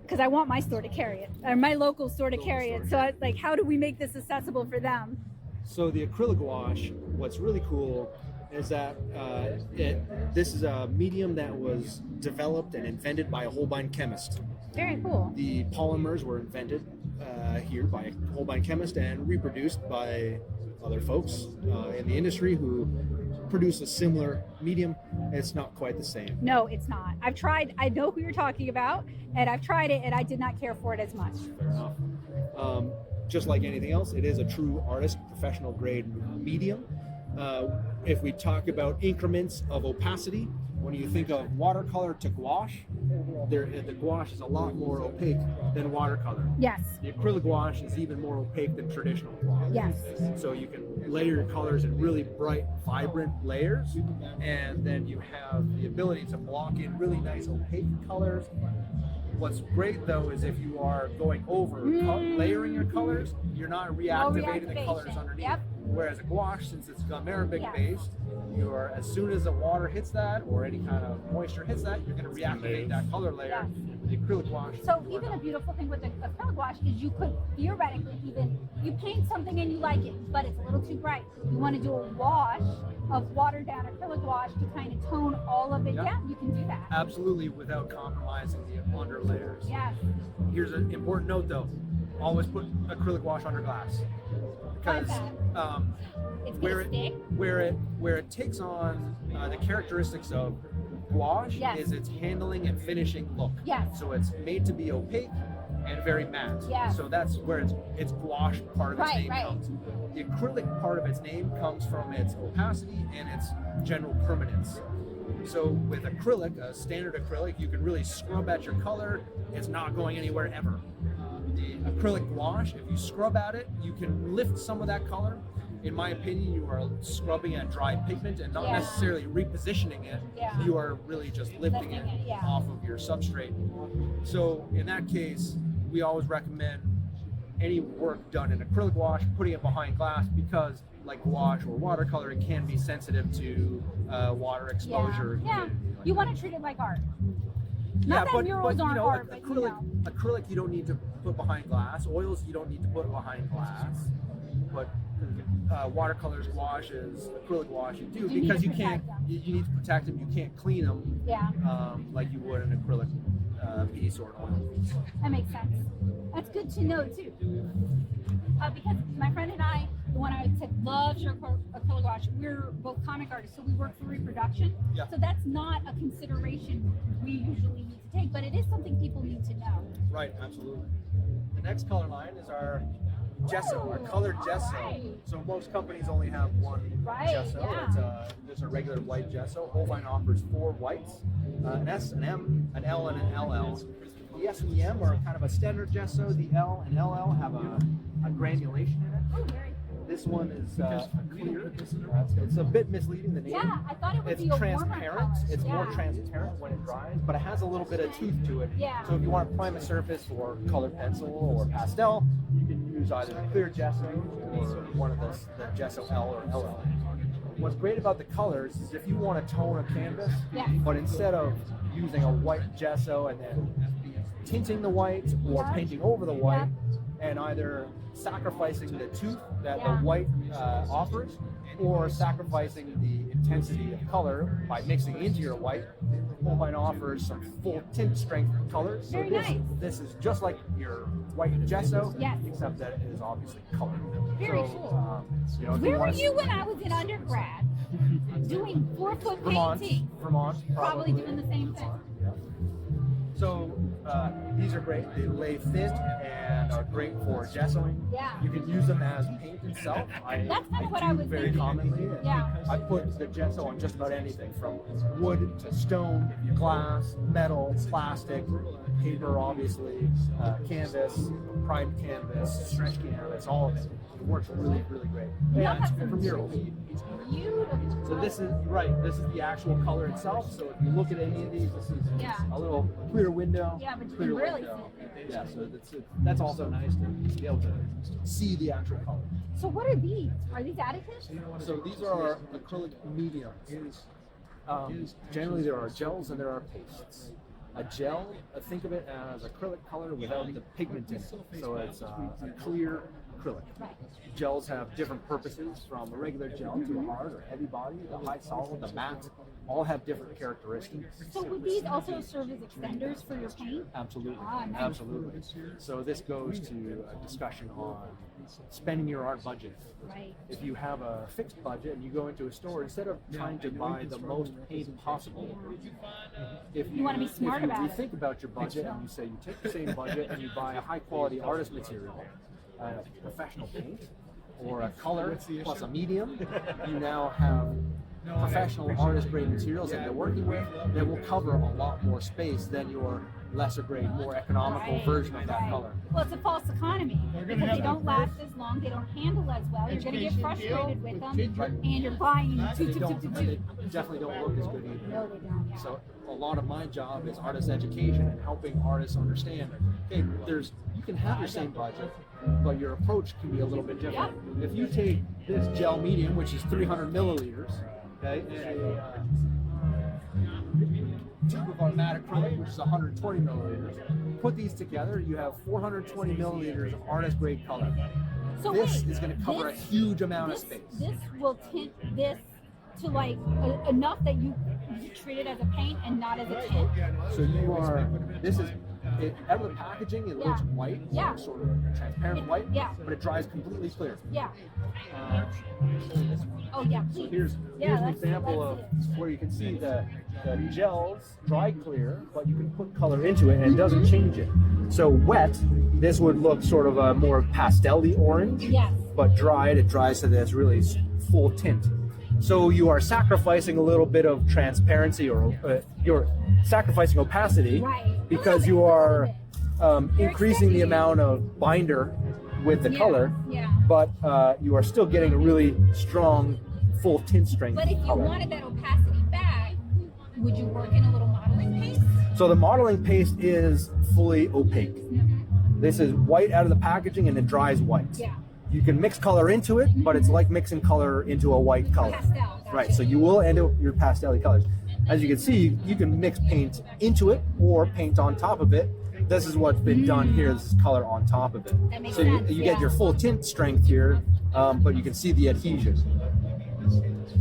Because I want my store to carry it, or my local store to carry it. So, how do we make this accessible for them? So the acrylic gouache, what's really cool is that this is a medium that was developed and invented by a Holbein chemist. Very cool. The polymers were invented here by a Holbein chemist and reproduced by other folks in the industry who produce a similar medium. It's not quite the same. No, it's not. I've tried, I know who you're talking about, and I've tried it, and I did not care for it as much. Fair enough. Just like anything else, it is a true artist, professional grade medium. If we talk about increments of opacity, when you think of watercolor to gouache, the gouache is a lot more opaque than watercolor. Yes. The acrylic gouache is even more opaque than traditional gouache. Yes. So you can layer your colors in really bright, vibrant layers, and then you have the ability to block in really nice opaque colors. What's great though is if you are going over layering your colors, you're not reactivating the colors underneath. Yep. Whereas a gouache, since it's Ameribic based, you're as soon as the water hits that or any kind of moisture hits that, you're going to reactivate that color layer. With the acrylic gouache. So even a beautiful thing with the acrylic gouache is you could theoretically you paint something and you like it, but it's a little too bright. You want to do a wash of watered down acrylic gouache to kind of tone all of it down. You can do that. Absolutely, without compromising the under layers. Yes. Here's an important note though: always put acrylic gouache under glass, because It's where gonna stick. where it takes on the characteristics of gouache is its handling and finishing look. Yes. So it's made to be opaque and very matte. Yes. So that's where its gouache part of its name Right. comes. The acrylic part of its name comes from its opacity and its general permanence. So with acrylic, a standard acrylic, you can really scrub at your color. It's not going anywhere ever. The acrylic gouache, if you scrub at it, you can lift some of that color. In my opinion, you are scrubbing at dry pigment and not necessarily repositioning it. Yeah. You are really just lifting it off of your substrate. So in that case, we always recommend any work done in acrylic gouache, putting it behind glass, because like gouache or watercolor, it can be sensitive to water exposure. Yeah. You want to treat it like art. Not that murals aren't art, but acrylic you don't need to put behind glass. Oils you don't need to put behind glass. But watercolors, gouaches, acrylic gouache, you do, because you can't. You need to protect them. You can't clean them. Yeah. Like you would an acrylic piece or an oil piece. That makes sense. That's good to know too. Because my friend and I, the one I said loves your acrylic wash, we're both comic artists, so we work for reproduction. Yeah. So that's not a consideration we usually need to take, but it is something people need to know. Right, absolutely. The next color line is our gesso, our colored gesso. Right. So most companies only have one Right, gesso. yeah. It's just a regular white gesso. Holbein offers 4 whites, an S, an M, an L, and an LL. The S and the M are kind of a standard gesso. The L and LL have a granulation in it. Oh, very This one is clear. It's a bit misleading, the name. Yeah, I thought it would It's be a warmer transparent. color. It's more Yeah. transparent when it dries, but it has a little bit of tooth to it. Yeah. So if you want to prime a surface for colored pencil or pastel, you can use either the clear gesso or one of the gesso L or LL. What's great about the colors is if you want to tone a canvas, Yeah. but instead of using a white gesso and then tinting the white or Yeah. painting over the white, and either sacrificing the tooth that Yeah. the white offers, or sacrificing the intensity of color by mixing into your white, Holbein offers some full tint strength colors. So Very this, nice. this is just like your white gesso, Yes. except that it is obviously colored. Very So, cool. you know, if Where were wanna- you when I was in undergrad? Doing 4-foot Vermont, painting. Probably doing the same thing. Yeah. So these are great. They lay thin and are great for gessoing. Yeah. You can use them as paint itself. That's kind of what I do was very thinking. commonly. Yeah. I put the gesso on just about anything, from wood to stone, glass, metal, plastic, paper, obviously, canvas, primed canvas, stretch canvas, all of it. It works really, really great. Y'all And have some for murals. Beautiful. So this is right. This is the actual color itself. So if you look at any of these, this is Yeah. a little clear window. Yeah, but you clear can really window. Yeah, so that's also nice to be able to see the actual color. So what are these? Are these additives? So these are our acrylic mediums. Generally, there are gels and there are pastes. A gel, think of it as acrylic color without the pigment in it. So it's a clear acrylic. Right. Gels have different purposes, from a regular gel to a hard or heavy body, the high solid, the matte, all have different characteristics. So would these also serve as extenders for your paint? Absolutely, Ah, nice. absolutely. So this goes to a discussion on spending your art budget. Right. If you have a fixed budget and you go into a store, instead of trying to buy the most paint possible, if You wanna be smart about it. think about your budget and you say you take the same budget and you buy a high quality artist material, professional paint, or a color plus a medium, you now have professional artist grade materials that you're working with that will cover a lot more space than your lesser grade, more economical Right, version of that right. color. Well, it's a false economy because they don't last as long, they don't handle as well. You're going to get frustrated with them, and you're buying They definitely don't look as good either. No, they don't. Yeah. So a lot of my job is artist education and helping artists understand, okay, you can have your same budget, but your approach can be a little bit different. If you take this gel medium, which is 300 milliliters, okay, and a tube of our matte acrylic, which is 120 milliliters, put these together, you have 420 milliliters of artist grade color. So This wait, is going to cover this- a huge amount of this, space. This will tint this to like enough that you treat it as a paint and not as a tint. So this is, out of the packaging, it looks white, Yeah. sort of transparent white, Yeah. but it dries completely clear. Yeah. Uh, Oh yeah. so Please. here's Yeah, an that's- example of that's where you can see the gels dry clear, but you can put color into it and it doesn't change it. So wet, this would look sort of a more pastel-y orange, Yes. but dried, it dries to this really full tint. So you are sacrificing a little bit of transparency, or you're sacrificing opacity, Right. because A you little are bit, a little bit. You're increasing the extending it. amount of binder with the Yeah, color, yeah. but you are still getting a really strong full tint strength But if you color. wanted that opacity back, would you work in a little modeling paste? So the modeling paste is fully opaque. This is white out of the packaging and it dries white. Yeah. You can mix color into it, but it's like mixing color into a white color. Pastel. Gotcha. Right, so you will end up your pastel colors. As you can see, you can mix paint into it or paint on top of it. This is what's been done here. This is color on top of it. That makes So sense, you get yeah. your full tint strength here, but you can see the adhesion.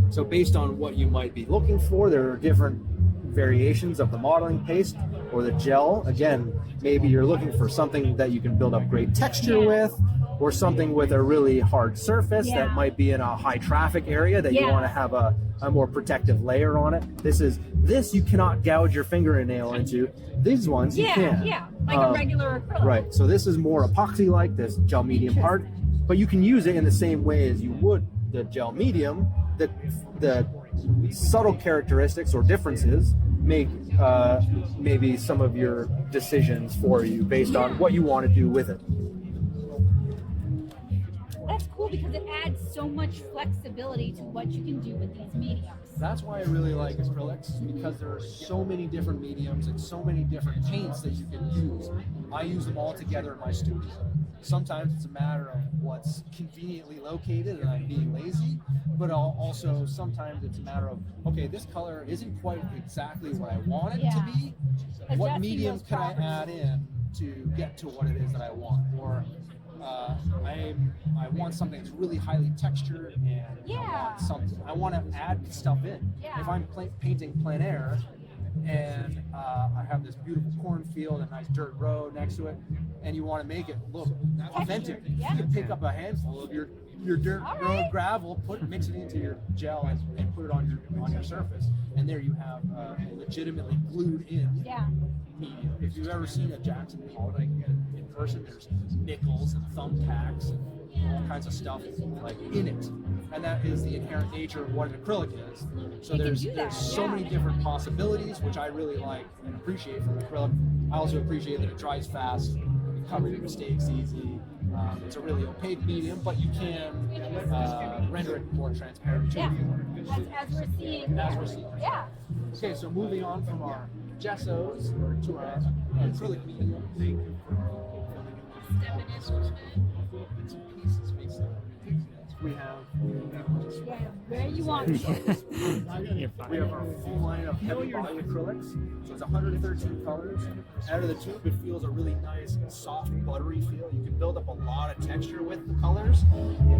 So based on what you might be looking for, there are different variations of the modeling paste or the gel. Again, maybe you're looking for something that you can build up great texture with, or something with a really hard surface Yeah. that might be in a high traffic area that you Yeah. want to have a more protective layer on it. This you cannot gouge your fingernail into. These ones you can. like a regular acrylic. Right. So this is more epoxy like, this gel medium part, but you can use it in the same way as you would the gel medium. The subtle characteristics or differences make maybe some of your decisions for you based on what you want to do with it. That's cool because it adds so much flexibility to what you can do with these mediums. That's why I really like acrylics, because there are so many different mediums and so many different paints that you can use. I use them all together in my studio. Sometimes it's a matter of what's conveniently located and I'm being lazy, but also sometimes it's a matter of, okay, this color isn't quite exactly what I want it to be. What Adjusting medium those can I properties. add in to get to what it is that I want? Or I want something that's really highly textured, and I want to add stuff in. Yeah. If I'm painting plein air, and I have this beautiful cornfield and nice dirt road next to it, and you want to make it look authentic, yeah. you can pick up a handful of your dirt road gravel, mix it into your gel, and put it on your surface, and there you have a legitimately glued in medium. If you've ever seen a Jackson Pollock in person, there's nickels and thumbtacks and all kinds of stuff like in it, and that is the inherent nature of what an acrylic is. So there's so many different possibilities, which I really like and appreciate from acrylic. I also appreciate that it dries fast, you can cover your mistakes easy. It's a really opaque medium, but you can render it more transparent too. As we're seeing. Yeah. Okay, so moving on from our gessos to our acrylic medium. We have Where you want me. we have our full line of heavy body acrylics. So it's 113 colors. Out of the tube, it feels a really nice, soft, buttery feel. You can build up a lot of texture with the colors.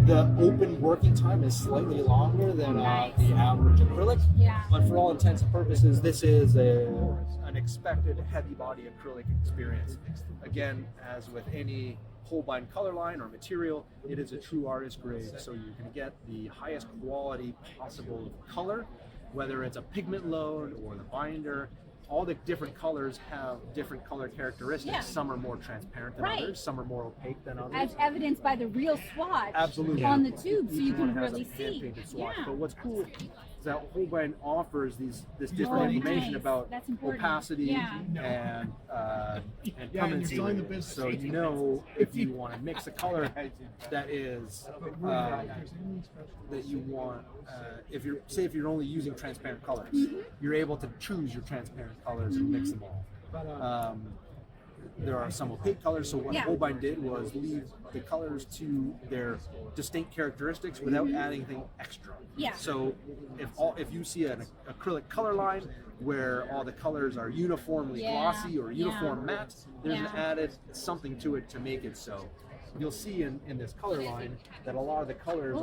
The open working time is slightly longer than the average acrylic. Yeah. But for all intents and purposes, this is an expected heavy body acrylic experience. Again, as with any Holbein color line or material, it is a true artist grade, so you can get the highest quality possible color, whether it's a pigment load or the binder. All the different colors have different color characteristics. Yeah. Some are more transparent than others, some are more opaque than others. As evidenced by the real swatch on the tube, so you can really see. Hand-painted swatch. Yeah. But what's cool is that Holbein offers this different information about That's important. opacity and permanency. So you know if you want to mix a color that is that you want. If you're only using transparent colors, you're able to choose your transparent colors and mix them all. There are some opaque colors, so what Holbein did was leave the colors to their distinct characteristics without adding anything extra. Yeah. So if you see an acrylic color line where all the colors are uniformly glossy or uniform matte, there's an added something to it to make it so. You'll see in this color line that a lot of the colors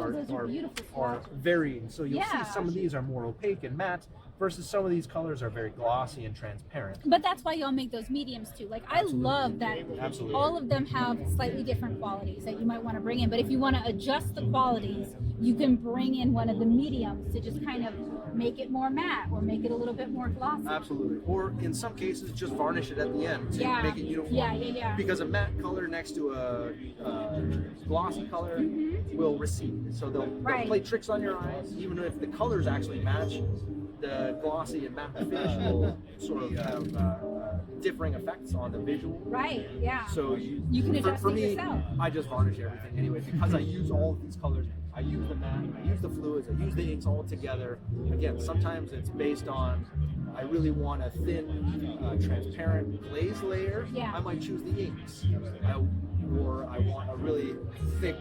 are varying. So you'll see some of these are more opaque and matte, versus some of these colors are very glossy and transparent. But that's why y'all make those mediums too. Like I love that all of them have slightly different qualities that you might want to bring in. But if you want to adjust the qualities, you can bring in one of the mediums to just kind of make it more matte or make it a little bit more glossy. Absolutely. Or in some cases, just varnish it at the end to make it uniform. Yeah. Because a matte color next to a glossy color will recede. So they'll play tricks on your eyes, even if the colors actually match. The glossy and matte finish will sort of have differing effects on the visual. Right, yeah. So you can adjust for it me, yourself. I just varnish everything anyway because I use all of these colors. I use the matte, I use the fluids, I use the inks all together. Again, sometimes it's based on I really want a thin, transparent glaze layer. I might choose the inks. Or I want a really thick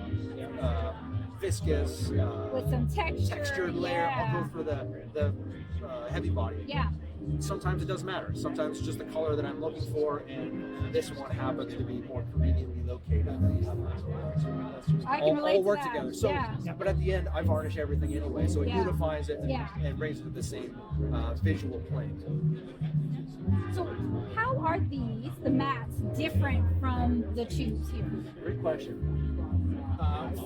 viscous, With some texture. textured layer. Yeah. I'll go for the heavy body. Yeah. Sometimes it doesn't matter. Sometimes it's just the color that I'm looking for, and this one happens to be more conveniently located. I can relate all to work that. together. So, Yeah. but at the end, I varnish everything anyway, so it Yeah. unifies it and, Yeah. and brings it to the same visual plane. So how are these, the mats, different from the tubes here? Great question.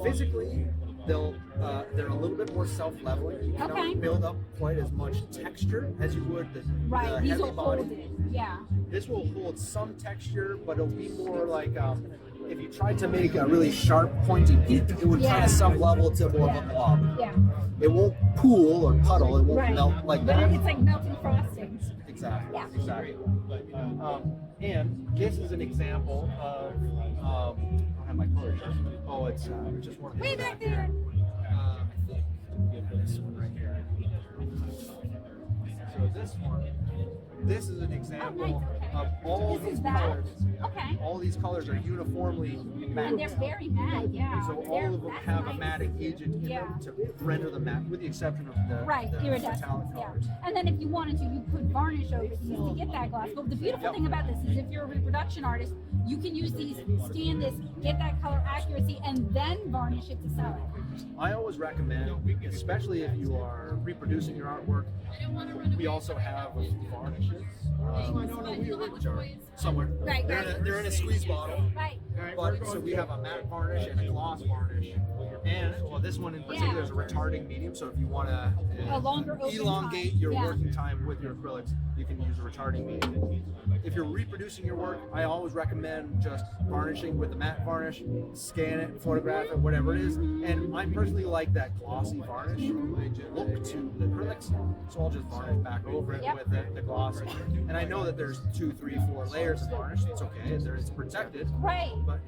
Physically, they're a little bit more self-leveling. You Okay. cannot build up quite as much texture as you would the Right, these heavy will body. hold it. Yeah. This will hold some texture, but it'll be more like if you tried to make a really sharp, pointy peak, it would kind Yeah. of sub-level to more of a blob. Yeah. It won't pool or puddle. It won't Right. melt like But that. it's like melting frostings. Exactly. Yeah. Exactly. And this is an example of I don't have my color chart. Oh, it's just one of the Way back there. I think this one right here. So this is an example okay. of all This is these that? colors. Okay. All these colors are uniformly matte. And they're very matte, yeah. So They're- all of them that's have nice. a matting agent in Yeah. them to render them matte, with the exception of the Right, the iridescent, metallic yeah. colors. And then if you wanted to, you could varnish over these to get that gloss. But the beautiful Yep. thing about this is if you're a reproduction artist, you can use these, scan this, get that color accuracy, and then varnish it to sell it. I always recommend, especially if you are reproducing your artwork, we also have varnishes, which are somewhere. Right, They're in a squeeze bottle. Right. But so we have a matte varnish and a gloss varnish, and well, this one in particular is a retarding medium. So if you want to A longer open elongate time. your Yeah. working time with your acrylics, you can use a retarding medium. If you're reproducing your work, I always recommend just varnishing with the matte varnish, scan it, photograph it, whatever it is. And I personally like that glossy varnish look to the acrylics, so I'll just varnish back over it Yep. with the gloss. And I know that there's 2, 3, 4 layers of varnish. It's okay. It's protected. Right. But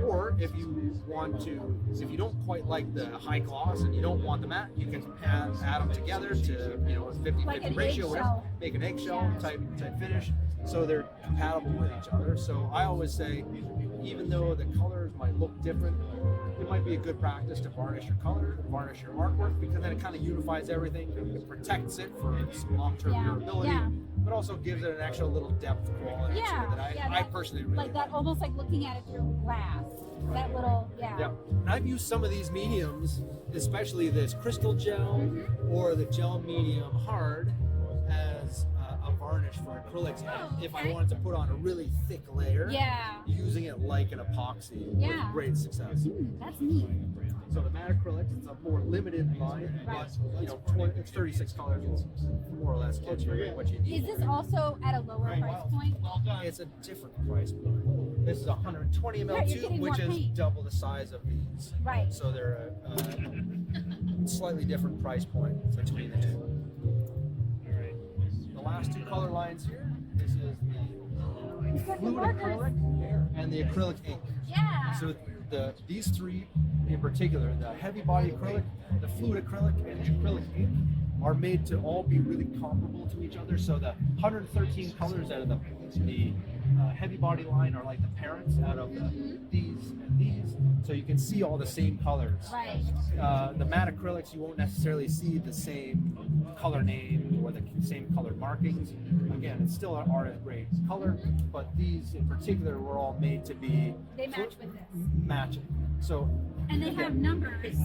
or if you want to, if you don't quite like the high gloss and you don't want the matte, you can add them together to a 50-50 Like an ratio, whatever. eggshell. Make an eggshell Yeah. type finish, so they're compatible with each other. So I always say, even though the colors might look different, it might be a good practice to varnish your color, varnish your artwork, because then it kind of unifies everything. It protects it for some long-term Yeah, durability, yeah. but also gives it an extra little depth quality to Yeah. it that yeah, I that- personally really like that, almost like looking at it through glass. That little, yeah. Yeah, and I've used some of these mediums, especially this crystal gel or the gel medium hard, as a varnish for acrylics. If I okay. wanted to put on a really thick layer, Yeah. using it like an epoxy Yeah. with great success. That's neat. So the matte acrylics, it's a more limited line, but it's 36 colors. It's more or less gets you what you need. Is this also at a lower price point? It's a different price point. This is a 120 ml Right, you're tube, getting which more is paint. double the size of these. Right. So they're a slightly different price point between the two. The last two color lines here. This is It's the like the fluid markers. acrylic and the acrylic ink. Yeah. So these three in particular, the heavy body acrylic, the fluid acrylic, and the acrylic ink, are made to all be really comparable to each other. So the 113 colors out of the heavy body line are like the parents out of these and these. So you can see all the same colors. Right. The matte acrylics, you won't necessarily see the same color name or the same color markings. Again, it's still an artist grade color, but these in particular were all made to be They match with this. matching. So And they have numbers.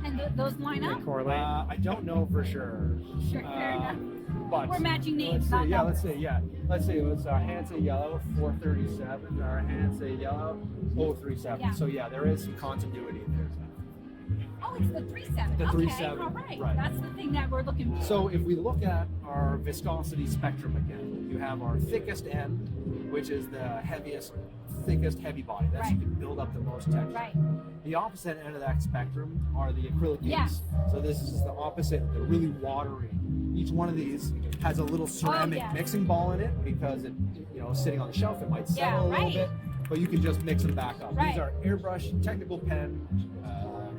And those line up? I don't know for sure. Sure, fair enough. But We're matching names, let's not say, yeah, numbers. let's say it was Hansa Yellow 437 or Hansa Yellow 037. Yeah. So yeah, there is some continuity there. Oh, it's the 3/7. The Okay, 3/7, all right. right. That's the thing that we're looking for. So if we look at our viscosity spectrum again, you have our thickest end, which is the thickest heavy body. That's Right. you can build up the most texture. Right. The opposite end of that spectrum are the acrylic Yeah. inks. So this is the opposite, the really watery. Each one of these has a little ceramic yeah. mixing ball in it because it, sitting on the shelf, it might settle a little right. bit, but you can just mix them back up. Right. These are airbrush, technical pen,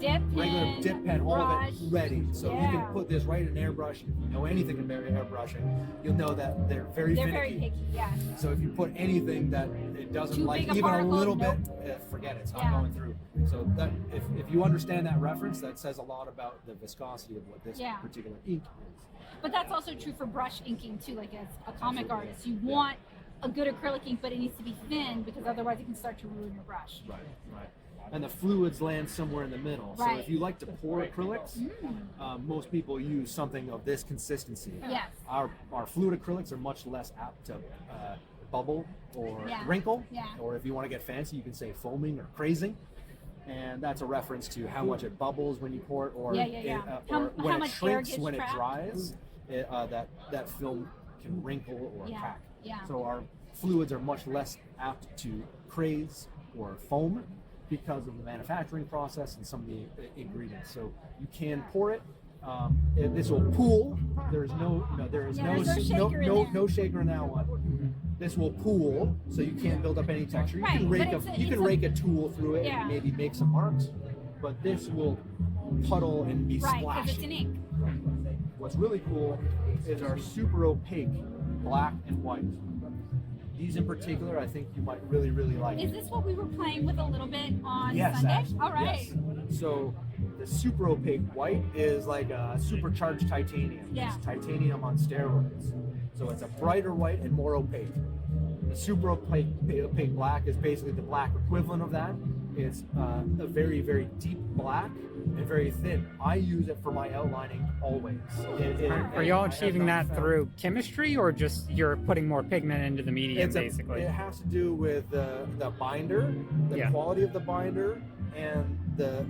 regular dip pen, all of it brush. ready. So you Yeah. can put this right in airbrush. If you know anything about airbrushing, you'll know that they're very They're finicky. very picky, yeah. So if you put anything that it doesn't Too like big a even a particle, little nope. bit, forget it, it's not Yeah. going through. So that if you understand that reference, that says a lot about the viscosity of what this Yeah. particular ink is. But that's also true for brush inking too. Like as a comic artist, you want a good acrylic ink, but it needs to be thin because otherwise it can start to ruin your brush. Right, right. And the fluids land somewhere in the middle. So Right. if you like to pour acrylics, most people use something of this consistency. Yes. Our fluid acrylics are much less apt to bubble or Yeah. wrinkle. Yeah. Or if you want to get fancy, you can say foaming or crazing. And that's a reference to how much it bubbles when you pour it, or, Yeah, yeah, yeah. or How when it much air shrinks, gets when it trapped. dries, that film can wrinkle or Yeah, crack. yeah. So our fluids are much less apt to craze or foam because of the manufacturing process and some of the ingredients. So you can pour it. This will pool. There's no there's no shaker in there. no shaker in that one. This will pool, so you can't build up any texture. You Right, can but rake it's a- rake a tool through it Yeah. and maybe make some marks, but this will puddle and be Right, because it's splashy. an ink. What's really cool is our super opaque black and white. These in particular, I think you might really, really like. Is this what we were playing with a little bit on Yes, Sunday? actually, All right. yes. So the super opaque white is like a supercharged titanium. Yeah. It's titanium on steroids. So it's a brighter white and more opaque. The super opaque black is basically the black equivalent of that. It's a very, very deep black and very thin. I use it for my outlining always. Are y'all I have achieving not that found- through chemistry, or just you're putting more pigment into the medium, basically? It has to do with the binder, the Yeah. quality of the binder, and the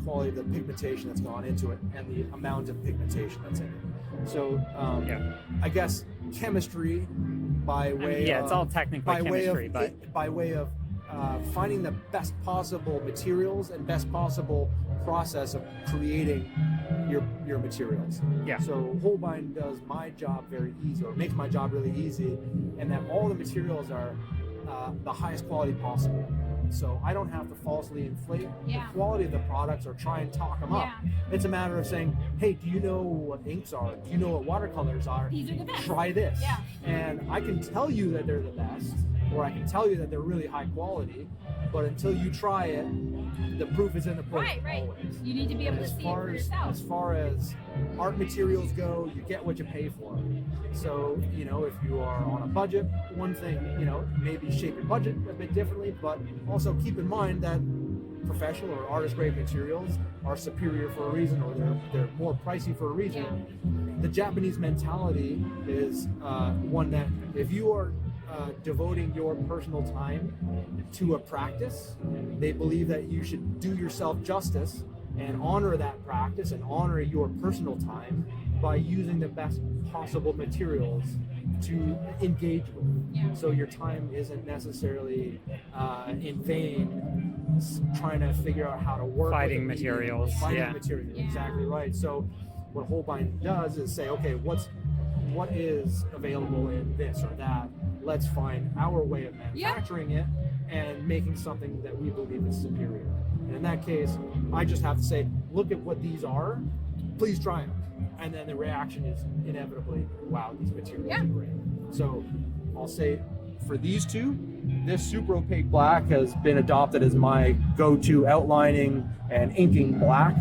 quality of the pigmentation that's gone into it, and the amount of pigmentation that's in it. So I guess chemistry by way yeah, of, it's all technically by way chemistry, of but by way of finding the best possible materials and best possible process of creating your materials. Yeah. So Holbein does my job very easy, or makes my job really easy, and that all the materials are the highest quality possible. So I don't have to falsely inflate Yeah. the quality of the products or try and talk them up. Yeah. It's a matter of saying, hey, do you know what inks are? Do you know what watercolors are? These are the best. Try this. Yeah. And I can tell you that they're the best, or I can tell you that they're really high quality, but until you try it, the proof is in the pudding. Right, right. Always. You need to be able to As see it far for as yourself. far as art materials go, you get what you pay for. So, if you are on a budget, one thing, maybe shape your budget a bit differently, but also keep in mind that professional or artist grade materials are superior for a reason, or they're more pricey for a reason. Yeah. The Japanese mentality is one that if you are devoting your personal time to a practice, they believe that you should do yourself justice and honor that practice and honor your personal time by using the best possible materials to engage with. Yeah. So your time isn't necessarily in vain trying to figure out how to work Fighting with the medium. materials, Fighting yeah. materials, Yeah. exactly right. So what Holbein does is say, okay, what is available in this or that? Let's find our way of manufacturing it and making something that we believe is superior. And in that case, I just have to say, look at what these are, please try them. And then the reaction is inevitably, wow, these materials are great. So I'll say for these two, this super opaque black has been adopted as my go-to outlining and inking black.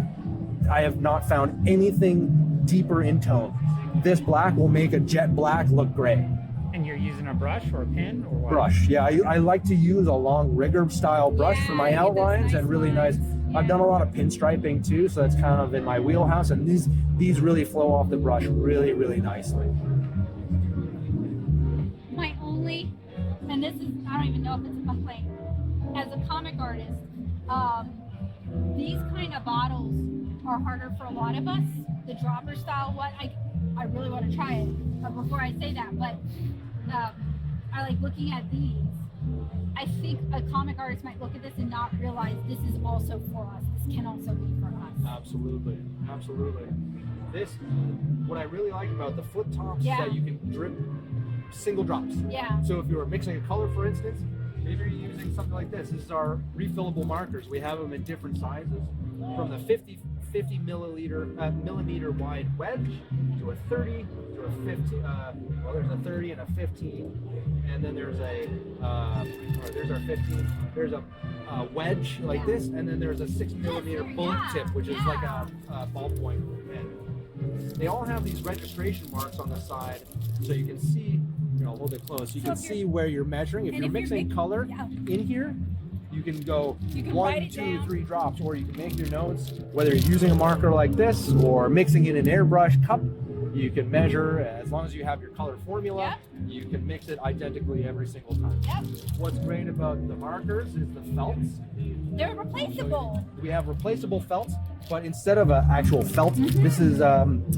I have not found anything deeper in tone. This black will make a jet black look gray. and you're using a brush or a pen or what? Brush, yeah. I like to use a long rigger style brush for my Yeah, you get those outlines, and really nice. lines. I've done a lot of pinstriping too, so that's kind of in my wheelhouse, and these really flow off the brush really, really nicely. My only, and this is, I don't even know if it's a complaint, as a comic artist, these kind of bottles are harder for a lot of us. The dropper style one, I really want to try it before I say that, but I like looking at these. I think a comic artist might look at this and not realize this is also for us. This can also be for us. Absolutely, absolutely. What I really like about the flip tops Yeah. is that you can drip single drops. Yeah. So if you were mixing a color, for instance, maybe you're using something like this. This is our refillable markers. We have them in different sizes, from the 50 millimeter wide wedge to a 30 to a 50. Well, there's a 30 and a 15, and then there's there's our 15. There's a wedge like this, and then there's a 6 millimeter bullet tip, which is like a ballpoint pen. They all have these registration marks on the side, so you can see. I'll hold it close. You can see where you're measuring. If you're mixing color in here, you can go 1, 2, 3 drops, or you can make your notes. Whether you're using a marker like this or mixing in an airbrush cup, you can measure. As long as you have your color formula, you can mix it identically every single time. What's great about the markers is the felts. They're replaceable. We have replaceable felts, but instead of an actual felt, this is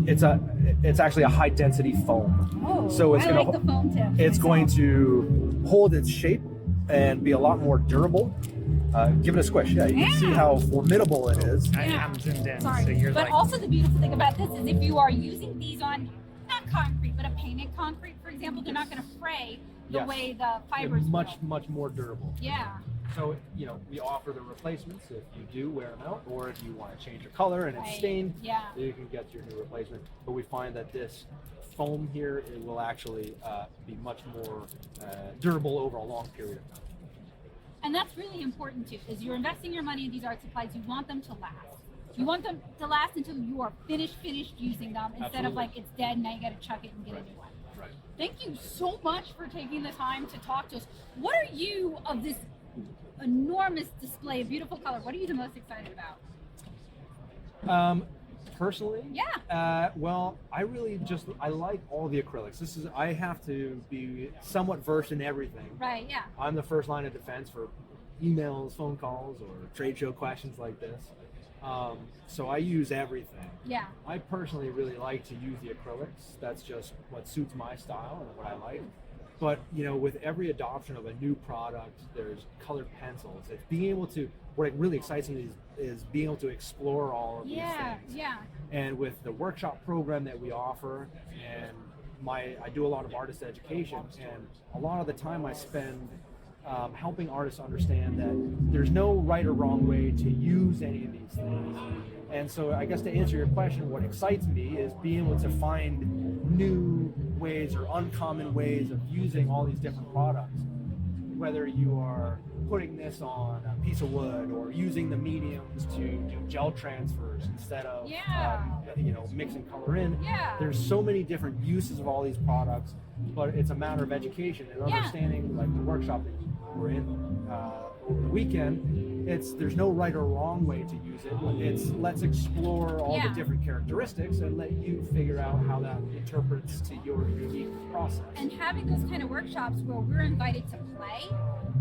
it's actually a high density foam. Oh, so it's I like the foam tip. It's going to hold its shape and be a lot more durable. Give it a squish. Yeah, you can see how formidable it is. I'm zoomed in. Sorry. So you're But like, also the beautiful thing about this is if you are using these on not concrete, but a painted concrete, for example, they're not going to fray the way the fibers much will. much more durable. Yeah. So we offer the replacements if you do wear them out, or if you want to change your color and it's stained, you can get your new replacement. But we find that this foam here, it will actually be much more durable over a long period of time. And that's really important too, is you're investing your money in these art supplies, you want them to last. You want them to last until you are finished using them, instead of like it's dead, now you gotta chuck it and get a new one. Right. Thank you so much for taking the time to talk to us. What are you, of this enormous display of beautiful color, what are you the most excited about? Personally, well, I really I like all the acrylics. I have to be somewhat versed in everything. Right, yeah. I'm the first line of defense for emails, phone calls, or trade show questions like this. So I use everything. Yeah. I personally really like to use the acrylics. That's just what suits my style and what I like. But with every adoption of a new product, there's colored pencils. It's being able to. What really excites me is being able to explore all of these things. Yeah. And with the workshop program that we offer, and I do a lot of artist education, and a lot of the time I spend helping artists understand that there's no right or wrong way to use any of these things. And so I guess to answer your question, what excites me is being able to find new ways or uncommon ways of using all these different products. Whether you are putting this on a piece of wood or using the mediums to do gel transfers instead of mixing color in. There's so many different uses of all these products, but it's a matter of education and understanding, like the workshop that we're in over the weekend. There's no right or wrong way to use it. Let's explore all the different characteristics and let you figure out how that interprets to your unique process. And having those kind of workshops where we're invited to play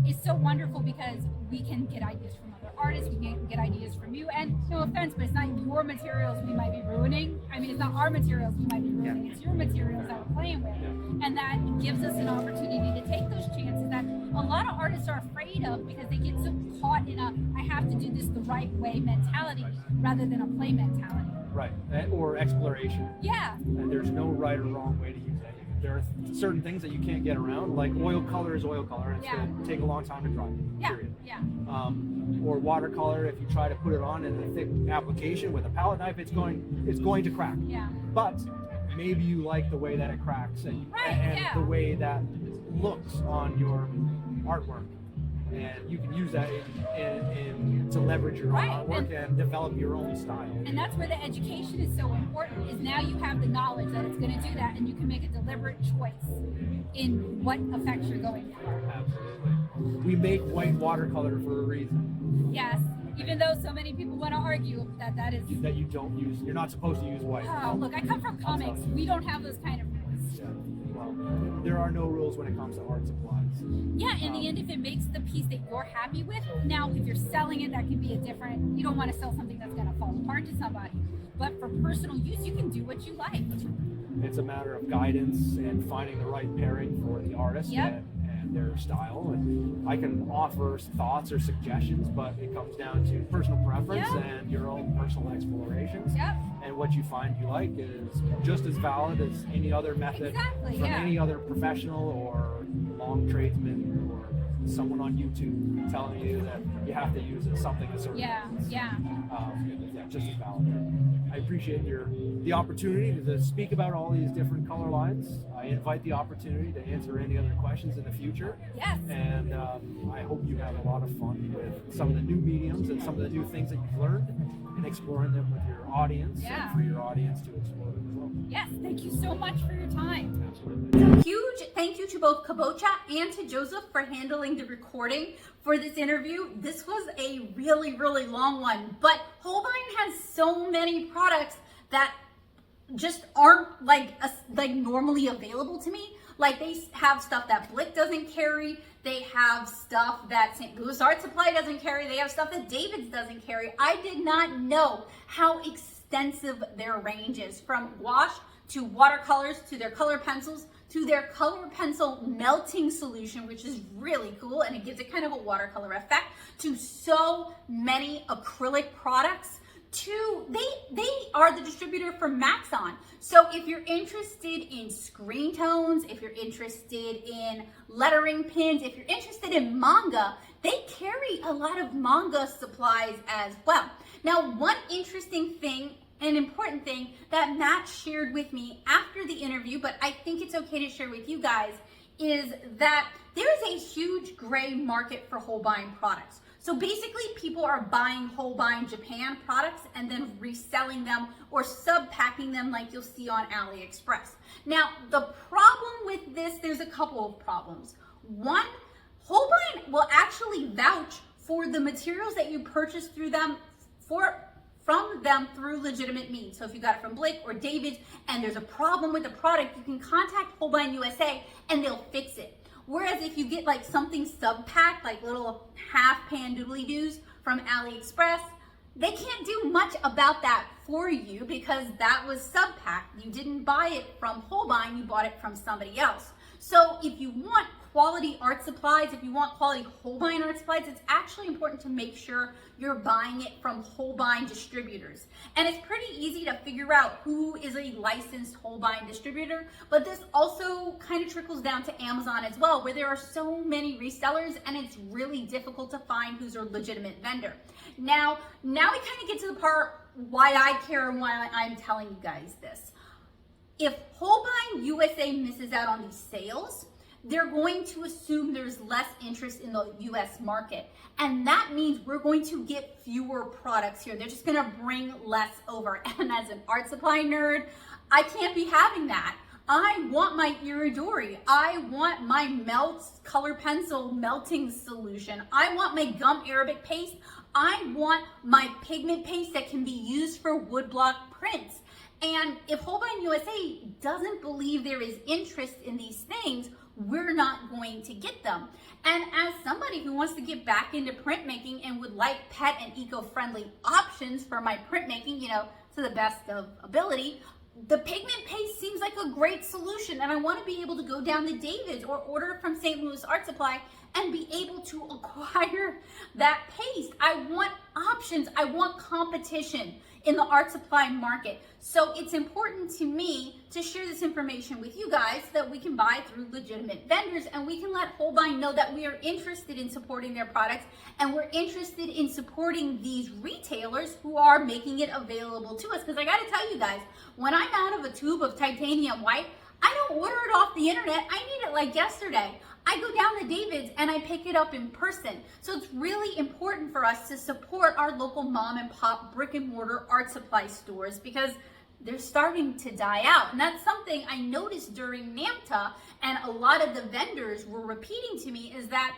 is so wonderful, because we can get ideas from other artists, we can get ideas from you, and no offense, but it's not your materials we might be ruining. I mean, it's not our materials we might be ruining, it's your materials that we're playing with. And that gives us an opportunity to take those chances that a lot of artists are afraid of, because they get so caught in a I have to do this the right way mentality rather than a play mentality. Right, or exploration. Yeah. And there's no right or wrong way to use it. There are certain things that you can't get around, like oil color is oil color, and it's going to take a long time to dry. Period. Or watercolor, if you try to put it on in a thick application with a palette knife, it's going to crack. But maybe you like the way that it cracks and the way that looks on your artwork. And you can use that to leverage your own artwork and develop your own style. And that's where the education is so important, is now you have the knowledge that it's going to do that, and you can make a deliberate choice in what effects you're going for. Absolutely. We make white watercolor for a reason. Yes, even though so many people want to argue that is... That you don't use, you're not supposed to use white. Oh, look, I come from comics. We don't have those kind of rules. Well, there are no rules when it comes to art supplies. Yeah, in the end, if it makes the piece that you're happy with, now if you're selling it, that can be a different, you don't want to sell something that's going to fall apart to somebody. But for personal use, you can do what you like. It's a matter of guidance and finding the right pairing for the artist and their style. And I can offer thoughts or suggestions, but it comes down to personal preference and your own personal explorations. And what you find you like is just as valid as any other method from any other professional or long tradesman or someone on YouTube telling you that you have to use something a certain way. Yeah. Just as valid. I appreciate the opportunity to speak about all these different color lines. I invite the opportunity to answer any other questions in the future. Yes. And I hope you have a lot of fun with some of the new mediums and some of the new things that you've learned, and exploring them with your audience, and for your audience to explore them as well. Yes. Thank you so much for your time. Absolutely. Huge thank you to both Kabocha and to Joseph for handling the recording for this interview. This was a really, really long one, but Holbein has so many products that just aren't like normally available to me. Like, they have stuff that Blick doesn't carry. They have stuff that St. Louis Art Supply doesn't carry. They have stuff that David's doesn't carry. I did not know how extensive their range is, from wash to watercolors to their color pencils to their color pencil melting solution, which is really cool, and it gives it kind of a watercolor effect, to so many acrylic products. They are the distributor for Maxon. So if you're interested in screen tones, if you're interested in lettering pins, if you're interested in manga, they carry a lot of manga supplies as well. Now, one interesting thing, an important thing that Matt shared with me after the interview, but I think it's okay to share with you guys, is that there is a huge gray market for Holbein products. So basically, people are buying Holbein Japan products and then reselling them or sub-packing them, like you'll see on AliExpress. Now, the problem with this, there's a couple of problems. One, Holbein will actually vouch for the materials that you purchase through them from them through legitimate means. So if you got it from Blake or David and there's a problem with the product, you can contact Holbein USA and they'll fix it. Whereas if you get like something sub-packed, like little half-pan doobly-doos from AliExpress, they can't do much about that for you because that was sub-packed. You didn't buy it from Holbein, you bought it from somebody else. So if you want quality art supplies, if you want quality Holbein art supplies, it's actually important to make sure you're buying it from Holbein distributors. And it's pretty easy to figure out who is a licensed Holbein distributor, but this also kind of trickles down to Amazon as well, where there are so many resellers and it's really difficult to find who's a legitimate vendor. Now we kind of get to the part why I care and why I'm telling you guys this. If Holbein USA misses out on these sales, they're going to assume there's less interest in the US market. And that means we're going to get fewer products here. They're just gonna bring less over. And as an art supply nerd, I can't be having that. I want my Iridori. I want my color pencil melting solution. I want my gum Arabic paste. I want my pigment paste that can be used for woodblock prints. And if Holbein USA doesn't believe there is interest in these things, we're not going to get them. And as somebody who wants to get back into printmaking and would like pet and eco-friendly options for my printmaking, to the best of ability, the pigment paste seems like a great solution. And I want to be able to go down to David's or order from St. Louis Art Supply and be able to acquire that paste. I want options. I want competition in the art supply market. So it's important to me to share this information with you guys so that we can buy through legitimate vendors and we can let Holbein know that we are interested in supporting their products and we're interested in supporting these retailers who are making it available to us. Because I gotta tell you guys, when I'm out of a tube of titanium white, I don't order it off the internet. I need it like yesterday. I go down to David's and I pick it up in person. So it's really important for us to support our local mom and pop brick and mortar art supply stores because they're starting to die out. And that's something I noticed during NAMTA and a lot of the vendors were repeating to me, is that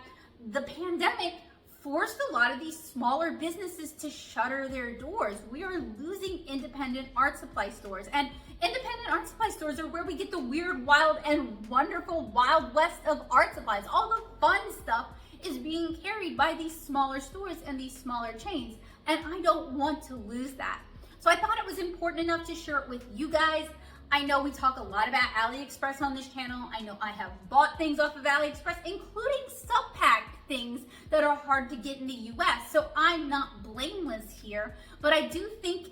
the pandemic forced a lot of these smaller businesses to shutter their doors. We are losing independent art supply stores. And independent art supply stores are where we get the weird, wild, and wonderful Wild West of art supplies. All the fun stuff is being carried by these smaller stores and these smaller chains. And I don't want to lose that. So I thought it was important enough to share it with you guys. I know we talk a lot about AliExpress on this channel. I know I have bought things off of AliExpress, including sub-packed things that are hard to get in the US. So I'm not blameless here, but I do think,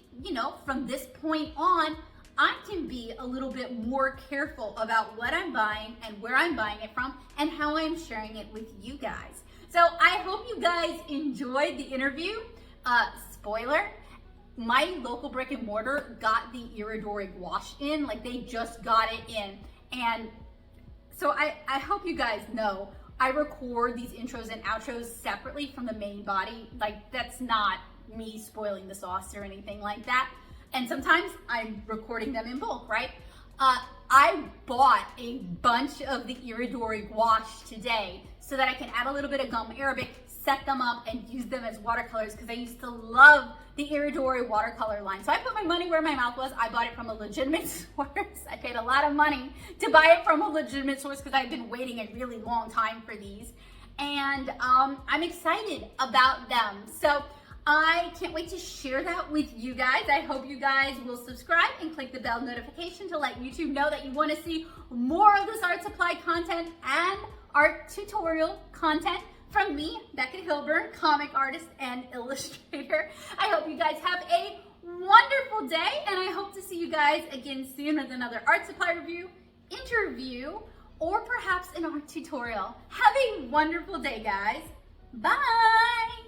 from this point on, I can be a little bit more careful about what I'm buying and where I'm buying it from and how I'm sharing it with you guys. So I hope you guys enjoyed the interview. Spoiler, my local brick and mortar got the iridori gouache in, like they just got it in. And so I hope you guys know I record these intros and outros separately from the main body. Like that's not me spoiling the sauce or anything like that. And sometimes I'm recording them in bulk, right? I bought a bunch of the iridori gouache today so that I can add a little bit of gum arabic, set them up and use them as watercolors because I used to love the iridori watercolor line. So I put my money where my mouth was. I bought it from a legitimate source. I paid a lot of money to buy it from a legitimate source because I've been waiting a really long time for these. And I'm excited about them. So I can't wait to share that with you guys. I hope you guys will subscribe and click the bell notification to let YouTube know that you want to see more of this art supply content and art tutorial content from me, Becca Hilburn, comic artist and illustrator. I hope you guys have a wonderful day, and I hope to see you guys again soon with another art supply review, interview, or perhaps an art tutorial. Have a wonderful day, guys. Bye!